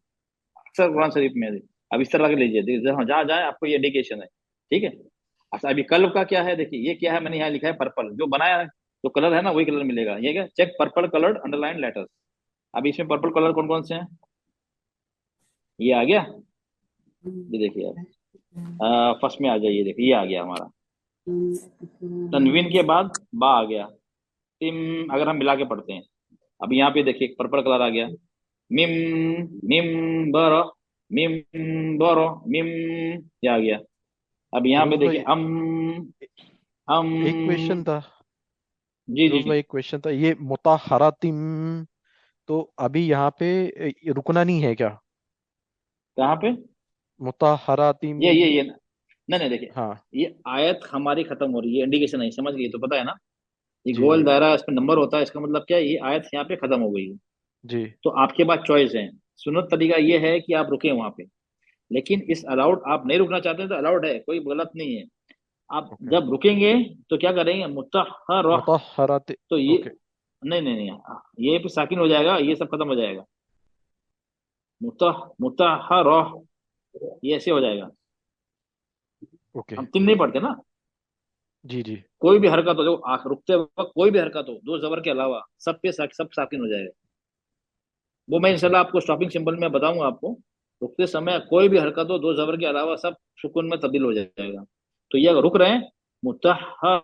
Speaker 1: अक्सर कुरान शरीफ में है। अब इस तरह के लीजिए, जहाँ जहाँ जाए आपको ये इंडिकेशन है, ठीक है। अच्छा, अभी कल्ब का क्या है, देखिए ये क्या है, मैंने यहाँ लिखा है पर्पल, जो बनाया है, जो कलर है ना वही कलर मिलेगा। ये क्या, check purple coloured underline letters. अभी इसमें पर्पल कलर कौन कौन से हैं, ये आ गया, ये देखिए आप फर्स्ट में आ जाइए, देखिए ये आ गया हमारा, तनवीन के बाद बा आ गया, तिम अगर हम मिला के पढ़ते हैं। अब यहाँ पे देखिए पर्पल कलर आ गया, मिम, मिम बरो, मिम बरो, मिम, ये आ गया। अब यहाँ पे
Speaker 8: फिरोज
Speaker 1: देखिए
Speaker 8: भाई, एक क्वेश्चन
Speaker 1: हम,
Speaker 8: था।
Speaker 1: जी जी
Speaker 8: फिरोज भाई, एक क्वेश्चन था, ये मुताहरातिम, तो अभी यहाँ पे रुकना नहीं है क्या?
Speaker 1: कहाँ पे,
Speaker 8: मुताहरातिम।
Speaker 1: ये नहीं नहीं, देखिए
Speaker 8: हाँ
Speaker 1: ये आयत हमारी खत्म हो रही है, इंडिकेशन है, समझ गए तो पता है ना, ये
Speaker 8: जी
Speaker 1: गोल
Speaker 8: जी
Speaker 1: दायरा इसमें नंबर होता है, इसका मतलब क्या है, ये आयत यहाँ पे खत्म हो गई है।
Speaker 8: जी।
Speaker 1: तो आपके पास चॉइस है, सुन्नत तरीका ये है कि आप रुके वहां पे, लेकिन इस अलाउड आप नहीं रुकना चाहते हैं तो अलाउड है, कोई गलत नहीं है। आप
Speaker 8: ओके।
Speaker 1: जब रुकेंगे तो क्या करेंगे, मुतहर,
Speaker 8: मुताहरात।
Speaker 1: तो ये,
Speaker 8: ओके
Speaker 1: नहीं नहीं नहीं, ये पे साकिन हो जाएगा, ये सब खत्म हो जाएगा, मुतहर, ये ऐसे हो जाएगा।
Speaker 8: ओके।
Speaker 1: हम तीन नहीं पढ़ते ना,
Speaker 8: जी जी।
Speaker 1: कोई भी हरकत हो, जो आख रुकते वक्त कोई भी हरकत हो, दो जबर के अलावा सब पे सब साकिन हो जाएगा। वो मैं
Speaker 8: ओके
Speaker 1: इंशाल्लाह आपको स्टॉपिंग सिंबल में बताऊंगा आपको। रुकते समय कोई भी हरकत हो, दो जबर के अलावा सब सुकून में तब्दील हो जाएगा। तो ये अगर रुक रहे हैं, मुतहर,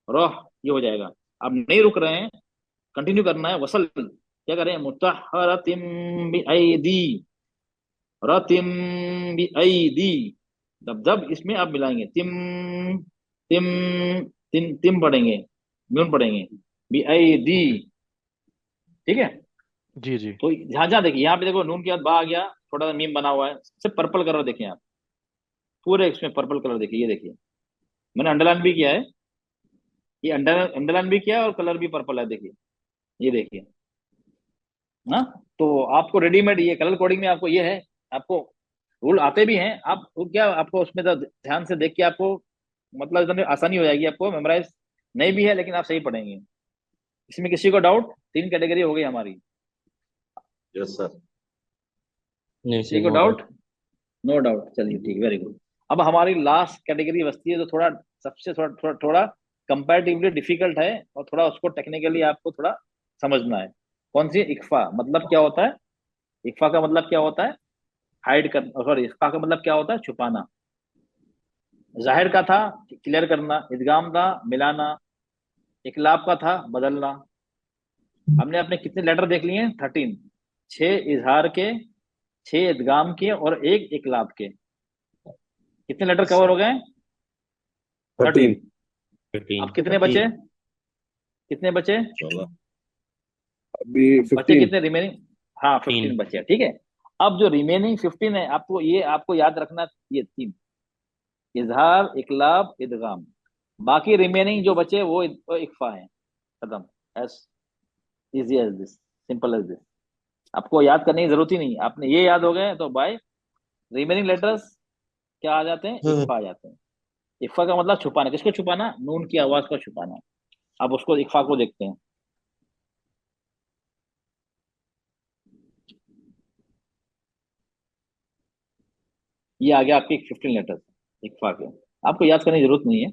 Speaker 1: रह, ये हो जाएगा। अब नहीं रुक रहे हैं, कंटिन्यू करना है, वसल क्या करें, मुतहरतिम बिअयदी, रतिम बिअयदी, जब जब इसमें आप मिलाएंगे, तिम, तिम, तिम तिम पढ़ेंगे, न्यून पढ़ेंगे, बिअयदी,
Speaker 8: ओके।
Speaker 1: ठीक है।
Speaker 8: जी जी
Speaker 1: तो जहां जहां देखिए, यहाँ पे देखो नून के बाद बा आ गया, थोड़ा सा मीम बना हुआ है, सिर्फ पर्पल कलर देखें आप, पूरे इसमें पर्पल कलर देखिए, ये देखिए मैंने अंडरलाइन भी किया है, ये अंडरलाइन भी किया है और कलर भी पर्पल है, देखिए, ये देखिए ना। तो आपको रेडीमेड ये कलर कोडिंग में आपको ये है, आपको रूल आते भी हैं, आप वो क्या आपको उसमें तो ध्यान से देख के आपको, मतलब एकदम आसानी हो जाएगी, आपको मेमोराइज नहीं भी है लेकिन आप सही पढ़ेंगे। इसमें किसी को डाउट, तीन कैटेगरी हो गई हमारी,
Speaker 4: यस सर।
Speaker 3: नहीं
Speaker 1: किसी
Speaker 3: सर,
Speaker 1: को
Speaker 3: no
Speaker 1: doubt,
Speaker 3: doubt.
Speaker 1: No doubt, चलिए ठीक, वेरी गुड। अब हमारी लास्ट कैटेगरी बचती है, जो थोड़ा सबसे थोड़ा थोड़ा थोड़ा कंपैरेटिवली डिफिकल्ट है, और थोड़ा उसको टेक्निकली आपको थोड़ा समझना है। कौन सी, इक्फा, मतलब क्या होता है, इक्फा का मतलब क्या होता है, हाइड कर, सॉरी, इक्फा का मतलब क्या होता है, छुपाना। जाहिर का था क्लियर करना, इदगाम था मिलाना, इकलाब का था बदलना। हमने अपने कितने लेटर देख लिए हैं, 13, 6 इजहार के, 6 इदगाम के और 1 इकलाब के, कितने लेटर कवर हो गए, 13।
Speaker 10: 13।
Speaker 1: अब कितने
Speaker 3: 13।
Speaker 1: बचे, कितने बचे,
Speaker 4: 16।
Speaker 10: अभी
Speaker 1: बचे
Speaker 10: 15।
Speaker 1: कितने रिमेनिंग, हाँ 15
Speaker 3: 3।
Speaker 1: बचे, ठीक है। अब जो रिमेनिंग 15 है, आपको ये आपको याद रखना, ये 3, इजहार, इकलाब, इदगाम, बाकी रिमेनिंग जो बचे वो इक्फा है, खत्म। As easy as this, simple as this, आपको याद करने की जरूरत ही नहीं, आपने ये याद हो गए तो बाय रिमेनिंग लेटर्स क्या आ जाते हैं, इक्फा आ जाते हैं। इक्फा का मतलब छुपाना, किसको छुपाना, नून की आवाज को छुपाना। अब उसको इक्फा को देखते हैं, ये आ गया आपके 15 लेटर्स इक्फा के, आपको याद करने की जरूरत नहीं है।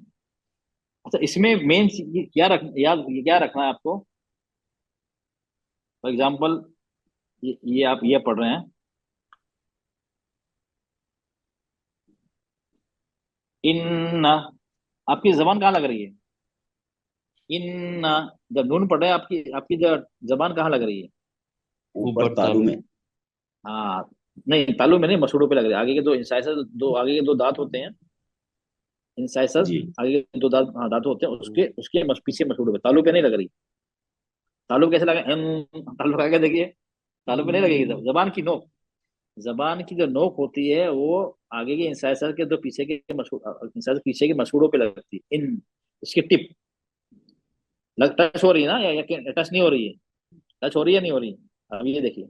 Speaker 1: अच्छा, इसमें मेन क्या रखना है आपको, फॉर एग्जाम्पल ये आप ये पढ़ रहे हैं, इन, आपकी जबान कहाँ लग रही है, इन, जब नून पढ़ रहे हैं आपकी आपकी जबान कहाँ लग रही है,
Speaker 4: ऊपर
Speaker 3: ऊपर
Speaker 4: तालू
Speaker 3: तालू।
Speaker 4: में।
Speaker 1: हाँ, नहीं तालू में नहीं, मसूड़ों पे लग रही है, आगे के दो इंसाइसर, दो आगे के दो दांत होते हैं, इंसाइसर,
Speaker 4: जी।
Speaker 1: आगे के दो दांत, हाँ दांत होते हैं, उसके उसके पीछे मसूड़ों पे, तालू पे नहीं लग रही। तालू कैसे लगा, तालू लगा के देखिए, तालू पे नहीं लगेगी, जबान की नोक, जबान की जो नोक होती है वो आगे के इंसाइसर के दो पीछे के इंसाइसर पीछे के मसूड़ों पे लगती है, इन, इसकी टिप टच हो रही है ना, या टच नहीं हो रही है, टच हो रही है नहीं हो रही, अब ये देखिए,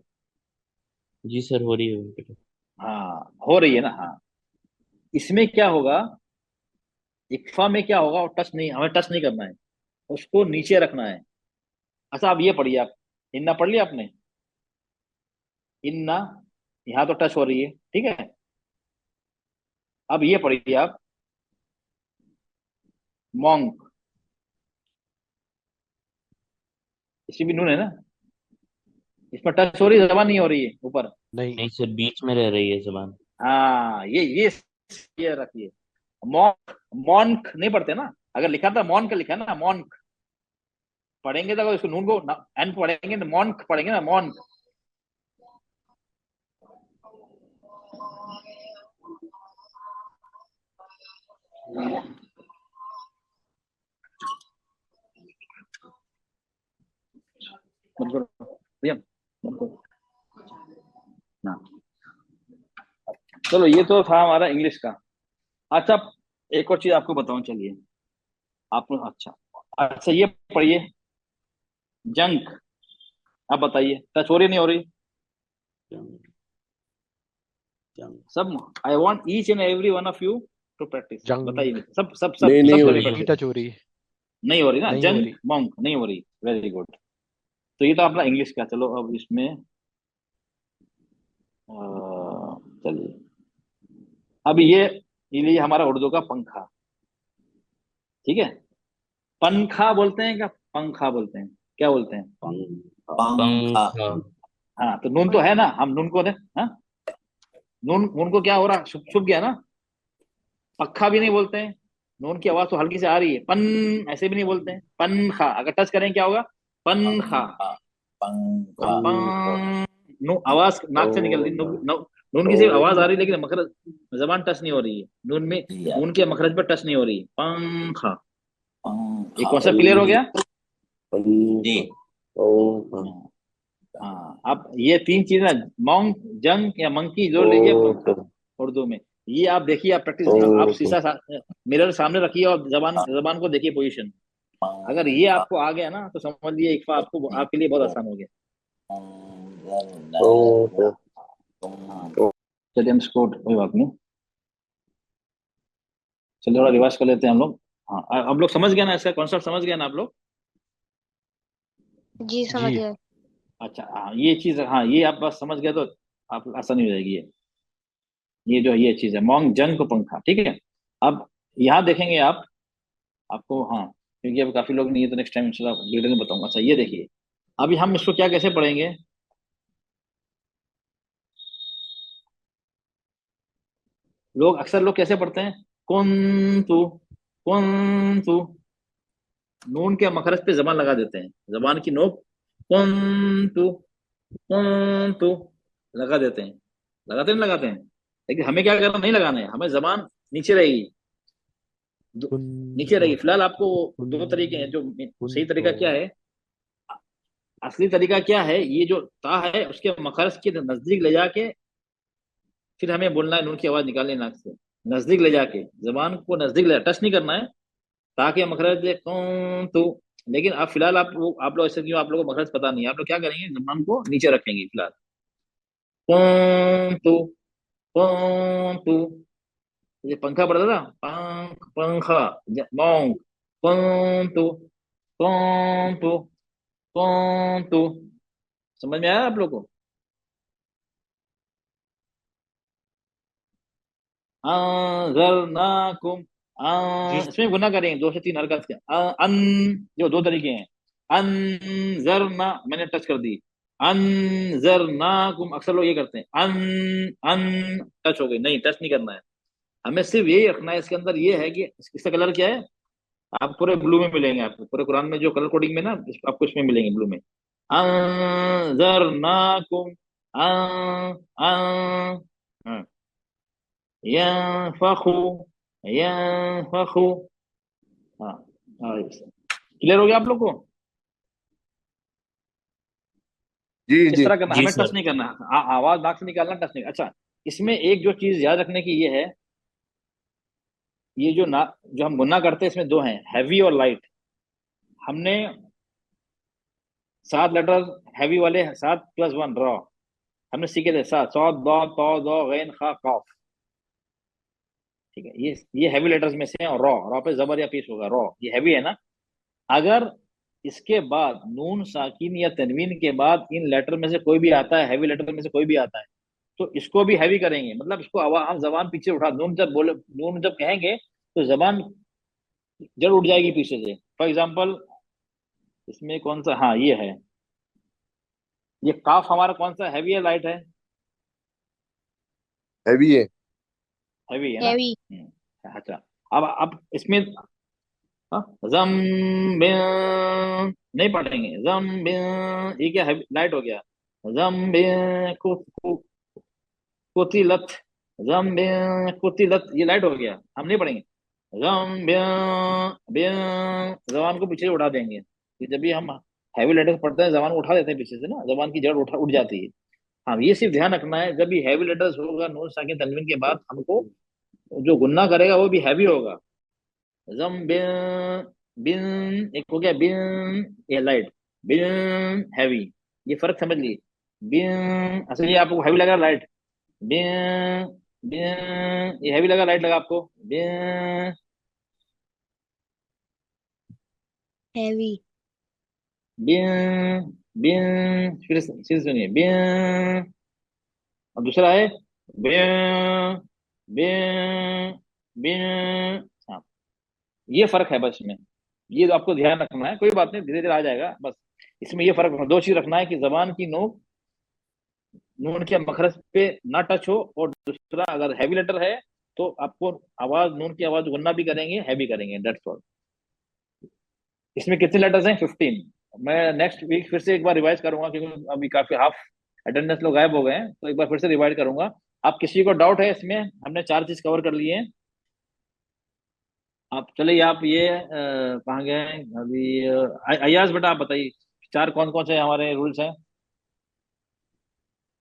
Speaker 3: जी सर, हो रही है।
Speaker 1: हाँ हो रही है ना, हाँ। इसमें क्या होगा, इक्फा में क्या होगा, टच नहीं, हमें टच नहीं करना है, उसको नीचे रखना है। अच्छा अब ये पढ़िए आप, इन्ना पढ़ लिया आपने, इन्ना, यहाँ तो टच हो रही है, ठीक है। अब ये पढ़िए आप, मॉन्क, इसमें भी नून है ना, इसमें टच हो रही है, जबान नहीं हो रही है ऊपर।
Speaker 8: नहीं।
Speaker 3: नहीं सर, बीच में रह रही है जबान।
Speaker 1: हाँ ये रखिए। मॉन्क, मॉन्क नहीं पढ़ते ना, अगर लिखा था मॉन्क लिखा ना, मॉन्क पढ़ेंगे तो अगर इसको नून को एन पढ़ेंगे तो मॉन्क पढ़ेंगे ना, मॉन्क। मत करो भैया, मत करो ना। चलो ये तो था हमारा इंग्लिश का। अच्छा एक और चीज आपको बताऊं, चलिए आप, अच्छा अच्छा ये पढ़िए, जंक। आप बताइए, टच हो रही नहीं हो रही सब? I want each and every one of you to practise.
Speaker 8: जंग।
Speaker 1: बताइए, सब सब सब
Speaker 10: नहीं
Speaker 1: सब
Speaker 10: हो
Speaker 1: करें
Speaker 10: रही।
Speaker 8: नहीं
Speaker 1: प्रैक्टिस।
Speaker 8: टच हो रही।
Speaker 1: नहीं हो रही ना,
Speaker 8: नहीं हो
Speaker 1: जंग
Speaker 8: रही।
Speaker 1: मॉन्क नहीं हो रही, वेरी गुड। तो ये तो अपना इंग्लिश का। चलो अब इसमें चलिए, अब ये लिए हमारा उर्दू का पंखा, ठीक है। पंखा बोलते हैं क्या, पंखा बोलते हैं, क्या बोलते हैं?
Speaker 4: पंखा।
Speaker 3: पंखा।
Speaker 1: हाँ तो नून तो है ना, हम नून को दे, हाँ नून, नून को क्या हो रहा, छुप छुप गया ना। पक्खा भी नहीं बोलते हैं, नून की आवाज तो हल्की से आ रही है। पन ऐसे भी नहीं बोलते हैं, पंखा अगर टच करें क्या होगा, पंखा।
Speaker 4: पंखा।
Speaker 1: पं, आवाज नाक से निकल रही, नून की सिर्फ आवाज आ रही है, लेकिन मखरज, जबान टच नहीं हो रही है नून में, नून के मखरज पर टच नहीं हो रही है। पंखा। ये कॉन्सेप्ट क्लियर हो गया?
Speaker 4: जी।
Speaker 1: हाँ अब ये तीन चीजें, मॉन्क, जंग या मंकी, जो लीजिए पंखा उर्दू में। ये आप देखिए, आप प्रैक्टिस, आप शीशा मिरर सामने रखिए और जबान जबान को देखिए पोजीशन। अगर ये आपको आ गया ना तो समझ लिए इक्फा आपको, आपके लिए बहुत आसान हो गया। चलिए हम इसको, कोई बात नहीं, चलिए थोड़ा रिवाइज कर लेते हैं हम लोग। हाँ आप लोग समझ गए ना, इसका कॉन्सेप्ट समझ गए ना आप लोग?
Speaker 7: जी समझ
Speaker 8: जी।
Speaker 7: गए।
Speaker 1: अच्छा हाँ ये चीज, हाँ ये आप बस समझ गए तो आप आसानी हो जाएगी। ये जो ये चीज है, मॉन्ग, जंग को पंखा, ठीक है। अब यहाँ देखेंगे आप, आपको, हाँ क्योंकि अब काफी लोग नहीं है तो नेक्स्ट टाइम डिटेल में बताऊंगा। अच्छा ये देखिए, अभी हम इसको क्या कैसे पढ़ेंगे, लोग अक्सर लोग कैसे पढ़ते हैं, कुंतु, कुंतु, नून के मखरज पे जबान लगा देते हैं, जबान की नोक, कुंतु, कुंतु लगा देते हैं, लगाते नहीं लगाते हैं। लेकिन हमें क्या करना, नहीं लगाना है, हमें जबान नीचे रहेगी, नीचे रहेगी। फिलहाल आपको दो तरीके हैं, जो सही तरीका क्या है, असली तरीका क्या है, ये जो ता है उसके मखरज के नजदीक ले जाके फिर हमें बोलना है, नून की आवाज निकालनी है नाक से, नजदीक ले जाके, जबान को नजदीक ले, टच नहीं करना है, ताकि मखरज दे कौन तो। लेकिन आप फिलहाल आप लोग ऐसे क्यों, आप लोगों को मखरज पता नहीं है, आप लोग क्या करेंगे, जबान को नीचे रखेंगे फिलहाल, कौन तो। ये पंखा पड़ता था, पंख, पंखा, मॉन्क, कौन तो, कौन तो। समझ में आया आप लोग को? अंजरनाकुम,
Speaker 8: जी।
Speaker 1: इसमें गुना करेंगे, दो से तीन हरकत के, अन, जो दो तरीके हैं, अनजरना, मैंने टच कर दी, अनजरनाकुम, अक्सर लोग ये करते हैं, अन टच हो गई, नहीं टच नहीं करना है, हमें सिर्फ यही रखना है। इसके अंदर ये है कि इसका कलर क्या है, आप पूरे ब्लू में मिलेंगे, आपको पूरे कुरान में जो कलर कोडिंग में ना, आपको इसमें मिलेंगे ब्लू में, अंजरनाकुम, हाँ, यंफखु, यंफखु, हाँ हाँ, क्लियर हो गया आप लोग को?
Speaker 10: जी
Speaker 1: इस
Speaker 10: जी
Speaker 1: तरह करना,
Speaker 3: जी
Speaker 1: हमें टच
Speaker 3: सर।
Speaker 1: नहीं करना, आवाज नाक से निकालना, टच नहीं। अच्छा इसमें एक जो चीज याद रखने की ये है, ये जो ना, जो हम गुन्ना करते हैं इसमें दो हैं, हैवी और लाइट। हमने 7 लेटर हैवी वाले, 7+1 रॉ, हमने सीखे थे, 7, सौ, दो, तो, दो, गैन, खा, कॉफ, ठीक है, ये हैवी लेटर्स में से है। और रॉ, रॉ पे जबर या पेश होगा, रॉ ये हैवी है ना। अगर इसके बाद नून साकिन या तनवीन के बाद इन लेटर में से कोई भी आता है, हैवी लेटर में से कोई भी आता है, तो इसको भी हैवी करेंगे। मतलब इसको हम जबान पीछे उठा, नून जब बोले, नून जब कहेंगे तो जबान जड़ उठ जाएगी पीछे से। फॉर एग्जाम्पल इसमें कौन सा, हाँ ये है, ये काफ हमारा कौन सा, हैवी है लाइट है?
Speaker 10: हैवी है।
Speaker 1: हैवी है ना।
Speaker 7: हैवी।
Speaker 1: अच्छा, अब इसमें जम नहीं पढ़ेंगे, जम ये क्या है, लाइट हो गया। जम कुतिलत, जम कुतिलत ये लाइट हो गया, हम नहीं पढ़ेंगे। जम जबान को पीछे उठा देंगे, कि जब भी हम हैवी लेटर्स पढ़ते हैं जबान को उठा देते हैं पीछे से ना, जबान की जड़ उठ जाती है। हाँ, ये सिर्फ ध्यान रखना है, जब भी हैवी लेटर्स होगा नून साकिन तनवीन के बाद, हमको जो गुन्ना करेगा वो भी हैवी होगा। जम बिन एक हो गया, बिन ये लाइट, बिन हैवी, ये फर्क समझ लीजिए। बिन असल ये आपको हैवी लगा लाइट, बिन बिन ये हैवी लगा लाइट लगा आपको, बिन
Speaker 7: हैवी।
Speaker 1: बिन बिन फिर सुनिए, बिन। और दूसरा है बिन बिन बिन। हाँ, ये फर्क है बस इसमें, ये आपको ध्यान रखना है। कोई बात नहीं, धीरे धीरे आ जाएगा। बस इसमें ये फर्क, दो चीज रखना है कि जबान की नोक नून के मखरज पे ना टच हो, और दूसरा अगर हैवी लेटर है तो आपको आवाज, नून की आवाज गुन्ना भी करेंगे, हैवी करेंगे, दैट्स ऑल। इसमें कितने लेटर्स हैं? 15। मैं नेक्स्ट वीक फिर से एक बार रिवाइज करूंगा, क्योंकि अभी काफी हाफ अटेंडेंस लोग गायब हो गए हैं, तो एक बार फिर से रिवाइज करूंगा। आप किसी को डाउट है इसमें? हमने 4 चीज कवर कर लिए हैं। आप चलिए, आप ये कहाँ गए हैं अभी? अयाज बेटा आप बताइए, 4 कौन कौन से हमारे रूल्स हैं?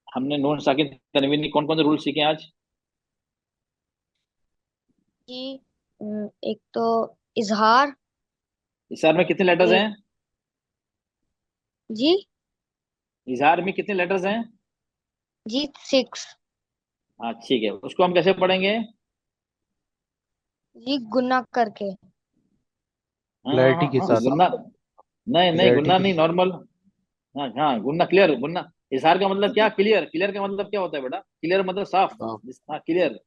Speaker 1: हमने नून साकिन तनवीन की कौन कौन से रूल सीखे हैं आज?
Speaker 7: जी, एक तो इजहार।
Speaker 1: इजहार में कितने लेटर्स
Speaker 7: एक
Speaker 1: हैं?
Speaker 7: जी
Speaker 1: इजहार में कितने लेटर्स हैं?
Speaker 7: जी 6।
Speaker 1: हाँ ठीक है, उसको हम कैसे पढ़ेंगे?
Speaker 7: जी गुन्ना करके।
Speaker 1: हाँ हाँ
Speaker 8: क्लैरिटी
Speaker 1: हाँ
Speaker 8: के
Speaker 1: हाँ,
Speaker 8: साथ,
Speaker 1: गुन्ना नहीं नहीं,
Speaker 8: क्लैरिटी
Speaker 1: गुन्ना
Speaker 8: के
Speaker 1: नहीं,
Speaker 8: साथ।
Speaker 1: नॉर्मल। हाँ हाँ, गुन्ना क्लियर, गुन्ना। इजहार का मतलब क्या? क्लियर। क्लियर का मतलब क्या होता है बेटा? क्लियर मतलब साफ।
Speaker 8: हाँ,
Speaker 1: हाँ क्लियर।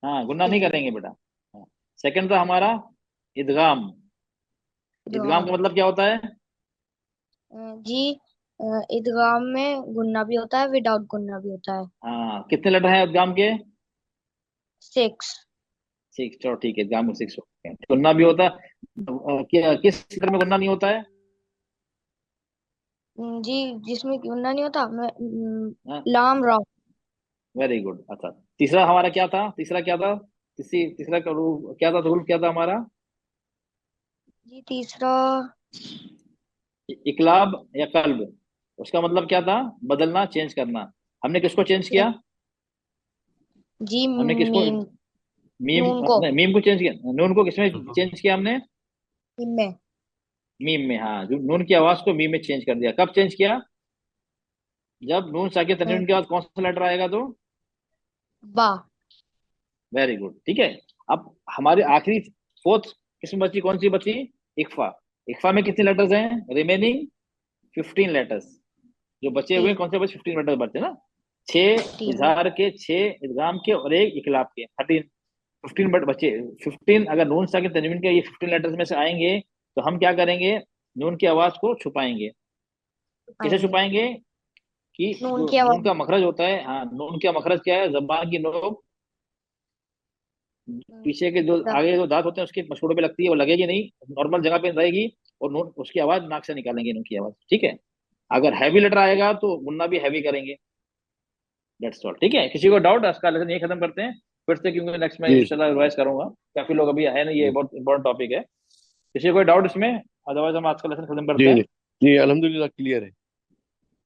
Speaker 1: हाँ, गुन्ना नहीं
Speaker 7: ठीक है।
Speaker 1: करेंगे बेटा। हाँ। सेकंड था हमारा इदगाम। इदगाम
Speaker 7: इदगाम।
Speaker 1: का मतलब क्या होता है?
Speaker 7: जी, इदगाम में गुन्ना भी होता है, विदाउट गुन्ना भी होता है।
Speaker 1: हाँ, कितने लेटर हैं इदगाम के?
Speaker 7: 6।
Speaker 1: 6। चलो ठीक है, इदगाम में 6 होते हैं। गुन्ना भी होता है। किस लेटर में गुन्ना नहीं होता है?
Speaker 7: जी, जिसमें गुन्ना नहीं होता मैं
Speaker 1: हाँ,
Speaker 7: लाम रा।
Speaker 1: Very good. अच्छा, तीसरा हमारा क्या था? तीसरा क्या था? तीसरा का रूल क्या था? रूल क्या था हमारा?
Speaker 7: जी, तीसरा
Speaker 1: इकलाब या कल्ब, उसका मतलब क्या था? बदलना, चेंज करना। हमने किसको चेंज किया?
Speaker 7: जी
Speaker 1: हमने किसको?
Speaker 7: मीम।
Speaker 1: मीम,
Speaker 7: नून को
Speaker 1: नहीं मीम को चेंज किया। नून को किसमें चेंज किया हमने?
Speaker 7: मीम में।
Speaker 1: मीम में। हाँ, जो नून की आवाज को मीम में चेंज कर दिया। कब चेंज किया? जब नून साकिन
Speaker 7: अ,
Speaker 1: तनवीन के बाद कौन सा लेटर आएगा तो?
Speaker 7: बा।
Speaker 1: वेरी गुड, ठीक है। अब हमारी आखिरी फोर्थ किस्म बची, कौन सी बची? इक्फा। इक्फा में कितने लेटर्स हैं रिमेनिंग? 15 लेटर्स। जो बचे हुए
Speaker 7: ठीक।
Speaker 1: कौन से बचे? 15 लेटर्स बचे ना। 6
Speaker 7: ठीक है।
Speaker 1: इजहार के, 6 इदगाम के, और 1 इकलाब के, 13। 15 बट बचे। 15 अगर नून साकिन तनवीन के ये 15 लेटर्स में से आएंगे, तो हम क्या करेंगे? नून की आवाज को छुपाएंगे। कैसे
Speaker 7: आएंगे।
Speaker 1: छुपाएंगे? कि
Speaker 7: नून
Speaker 1: जो
Speaker 7: की
Speaker 1: नून
Speaker 7: आवाज।
Speaker 1: का मखरज होता है, हाँ, नून का मखरज क्या है? जबान की नोक पीछे के जो
Speaker 7: द-
Speaker 1: आगे जो दांत होते हैं उसके मसूड़ों पे लगती है, वो लगेगी नहीं, नॉर्मल जगह पे रहेगी। और नून उसकी आवाज नाक से निकालेंगे, नून की आवाज, ठीक है। अगर हैवी लेटर आएगा तो गुन्ना भी हैवी करेंगे। दैट्स ऑल, ठीक है। किसी को डाउट? इसका लेसन यही खत्म करते हैं फिर से, क्योंकि नेक्स्ट में
Speaker 10: जी
Speaker 1: इंशाल्लाह रिवाइज करूंगा। काफी लोग अभी है ना, ये
Speaker 10: जी
Speaker 1: बहुत इंपॉर्टेंट टॉपिक है। किसी को कोई डाउट इसमें? अदरवाइज हम आज का लेसन खत्म करते
Speaker 10: जी
Speaker 1: हैं।
Speaker 10: जी जी, अल्हम्दुलिल्लाह क्लियर है।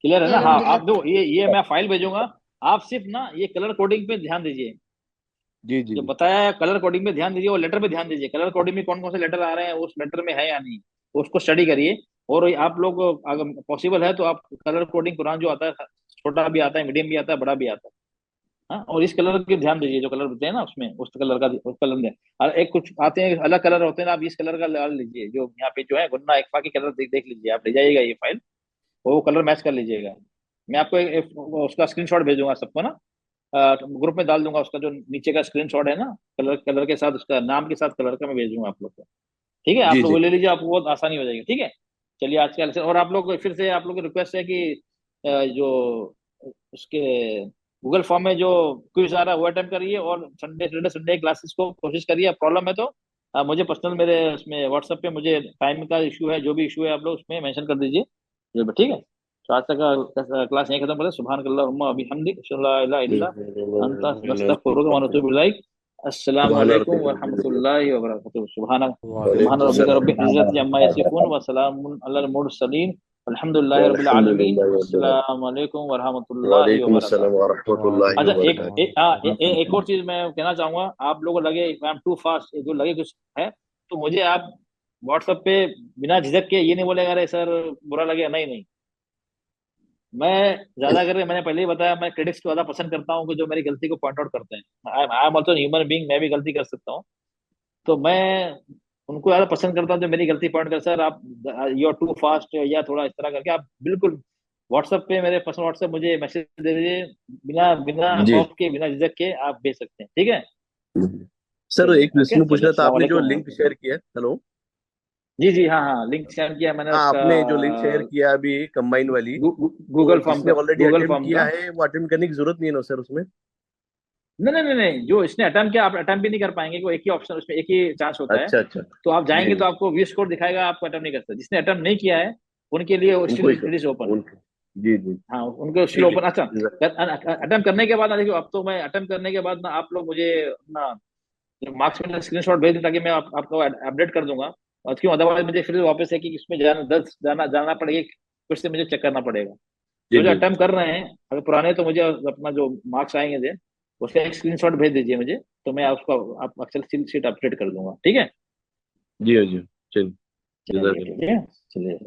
Speaker 1: क्लियर है
Speaker 7: जी
Speaker 1: ना? हाँ,
Speaker 7: अल्हम्दुलिल्लाह।
Speaker 1: आप दो, ये मैं फाइल भेजूंगा। आप सिर्फ ना ये कलर कोडिंग पे ध्यान दीजिए।
Speaker 10: जी जी
Speaker 1: जो
Speaker 10: जी
Speaker 1: बताया है कलर कोडिंग में ध्यान दीजिए, और लेटर पे ध्यान दीजिए। कलर कोडिंग में कौन कौन से लेटर आ रहे हैं, उस लेटर में है या नहीं, उसको स्टडी करिए। और आप लोग अगर पॉसिबल है तो आप कलर कोडिंग कुरान जो आता है, छोटा भी आता है, मीडियम भी आता है, बड़ा भी आता है, हाँ, और इस कलर के ध्यान दीजिए, जो कलर होते हैं ना उसमें, उस कलर का, उस कलर में। और एक कुछ आते हैं अलग कलर होते हैं ना, आप इस कलर का डाल लीजिए, जो यहाँ पे जो है गुन्ना इकफा की कलर देख लीजिए, आप ले जाइएगा ये फाइल, वो कलर मैच कर लीजिएगा। मैं आपको उसका स्क्रीनशॉट भेजूंगा सबको ना, ग्रुप में डाल दूंगा, उसका जो नीचे का स्क्रीनशॉट है ना, कलर कलर के साथ, उसका नाम के साथ कलर का मैं भेजूंगा आप लोग को। ठीक है, आप
Speaker 10: जी
Speaker 1: लोग
Speaker 10: जी
Speaker 1: वो ले लीजिए, आपको बहुत आसानी हो जाएगी। ठीक है, चलिए आज का लेक्चर, और आप लोग फिर से, आप लोग की रिक्वेस्ट है कि जो उसके गूगल फॉर्म में जो क्विज आ रहा है वो अटेम्प्ट करिए, और संडे सैटरडे संडे क्लासेस को कोशिश करिए। प्रॉब्लम है तो मुझे पर्सनल मेरे उसमें व्हाट्सएप पे, मुझे टाइम का इशू है, जो भी इशू है आप लोग उसमें मेंशन कर दीजिए। ठीक है, तो आज तक का क्लास यहीं खत्म करते हैं। सुभान अल्लाह अभी हमदी ला इलाहा इल्ला अंता नस्तगफिरुका व नतूबु इलैक। अस्सलामु
Speaker 10: सुभान
Speaker 1: अलैकुम व
Speaker 10: रब्बिक
Speaker 1: रहमतुल्लाहि व बरकातुहू। सुभान
Speaker 8: वालेकुम
Speaker 1: रब्बिका
Speaker 8: अस्सलाम।
Speaker 1: रब्बिल इज्जति अम्मा यसिफून व सलामुन अलल मुरसलीन अल्हम्दुलिल्लाहि रब्बिल आलमीन। अस्सलामु अलैकुम व रहमतुल्लाहि व
Speaker 10: वालेकुम अस्सलाम
Speaker 1: बरकातुहू।
Speaker 10: व रहमतुल्लाहि
Speaker 1: अच्छा,
Speaker 10: व
Speaker 1: एक
Speaker 10: बरकातुहू।
Speaker 1: एक एक और चीज मैं कहना चाहूंगा, आप लोगों को लगे आई एम टू फास्ट, जो लगे कुछ है तो मुझे आप व्हाट्सएप पे बिना झिझक के ये नहीं बोलेगा अरे सर बुरा लगे, नहीं नहीं। मैं ज्यादा करके, मैंने पहले ही बताया, मैं क्रिटिक्स को ज्यादा पसंद करता हूँ कि जो मेरी गलती को पॉइंट आउट करते हैं। I am also human being, मैं भी गलती कर सकता हूँ, तो मैं उनको ज्यादा पसंद करता हूँ जो मेरी गलती पॉइंट कर, सर आप यू आर टू फास्ट, या थोड़ा इस तरह करके आप बिल्कुल व्हाट्सएप पे, मेरे पर्सनल व्हाट्सएप मुझे मैसेज दे दीजिए, बिना बिना
Speaker 10: जी
Speaker 1: खौफ के, बिना झिझक के आप भेज सकते हैं। ठीक है,
Speaker 10: सर,
Speaker 1: चलिए,
Speaker 10: एक क्वेश्चन
Speaker 1: ओके, चलिए,
Speaker 10: पूछना था,
Speaker 1: अस्सलाम
Speaker 10: आपने जो
Speaker 1: वालेकुम
Speaker 10: लिंक
Speaker 1: warahmatullahi।
Speaker 10: शेयर किया है, हेलो।
Speaker 1: जी जी, हाँ हाँ, लिंक शेयर किया मैंने
Speaker 10: हाँ,
Speaker 1: उसका,
Speaker 10: आपने जो लिंक शेयर किया अभी कंबाइन वाली, तो
Speaker 1: गूगल फॉर्म
Speaker 10: जिसने
Speaker 1: का,
Speaker 10: ऑलरेडी
Speaker 1: गूगल
Speaker 10: अटेम्प्ट
Speaker 1: फॉर्म
Speaker 10: किया
Speaker 1: का।
Speaker 10: है वो अटेम्प्ट करने की जरूरत नहीं है ना सर उसमें?
Speaker 1: नहीं नहीं नहीं नहीं, जो इसने अटेम्प्ट किया, आप अटेम्प्ट भी नहीं कर पाएंगे, वो एक ही ऑप्शन, उसमें एक ही चांस होता है।
Speaker 10: अच्छा अच्छा।
Speaker 1: तो आप
Speaker 10: जी
Speaker 1: जाएंगे
Speaker 10: जी,
Speaker 1: तो आपको व्यू स्कोर दिखाएगा, आपको अटेम्प्ट नहीं कर सकते। जिसने अटेम्प्ट नहीं किया है उनके लिए
Speaker 10: उनको ही
Speaker 1: स्टिल इज ओपन।
Speaker 10: उनको, जी जी,
Speaker 1: हाँ, उनको स्टिल
Speaker 10: ठीक है।
Speaker 1: ओपन। अच्छा, अटेम्प्ट करने के बाद ना, देखिए अब तो मैं अटेम्प्ट करने के बाद ना, आप लोग मुझे अपना मार्क्स में स्क्रीनशॉट भेज दें, ताकि मैं आपको अपडेट कर दूंगा। और क्यों, अदरवाइज मुझे फिर वापस है कि इसमें जाना पड़ेगा, फिर से मुझे चेक करना पड़ेगा।
Speaker 10: जी
Speaker 1: जो जो
Speaker 10: जी
Speaker 1: अटेम्प्ट कर रहे हैं अगर पुराने, तो मुझे अपना जो मार्क्स आएंगे थे उसका एक स्क्रीनशॉट भेज दीजिए मुझे, तो मैं उसको आप अक्सर शीट अपडेट कर दूंगा। ठीक है,
Speaker 10: जी जी, चलिए,
Speaker 1: चलिए
Speaker 10: जज़ाकल्लाह।
Speaker 1: ठीक है, चलिए।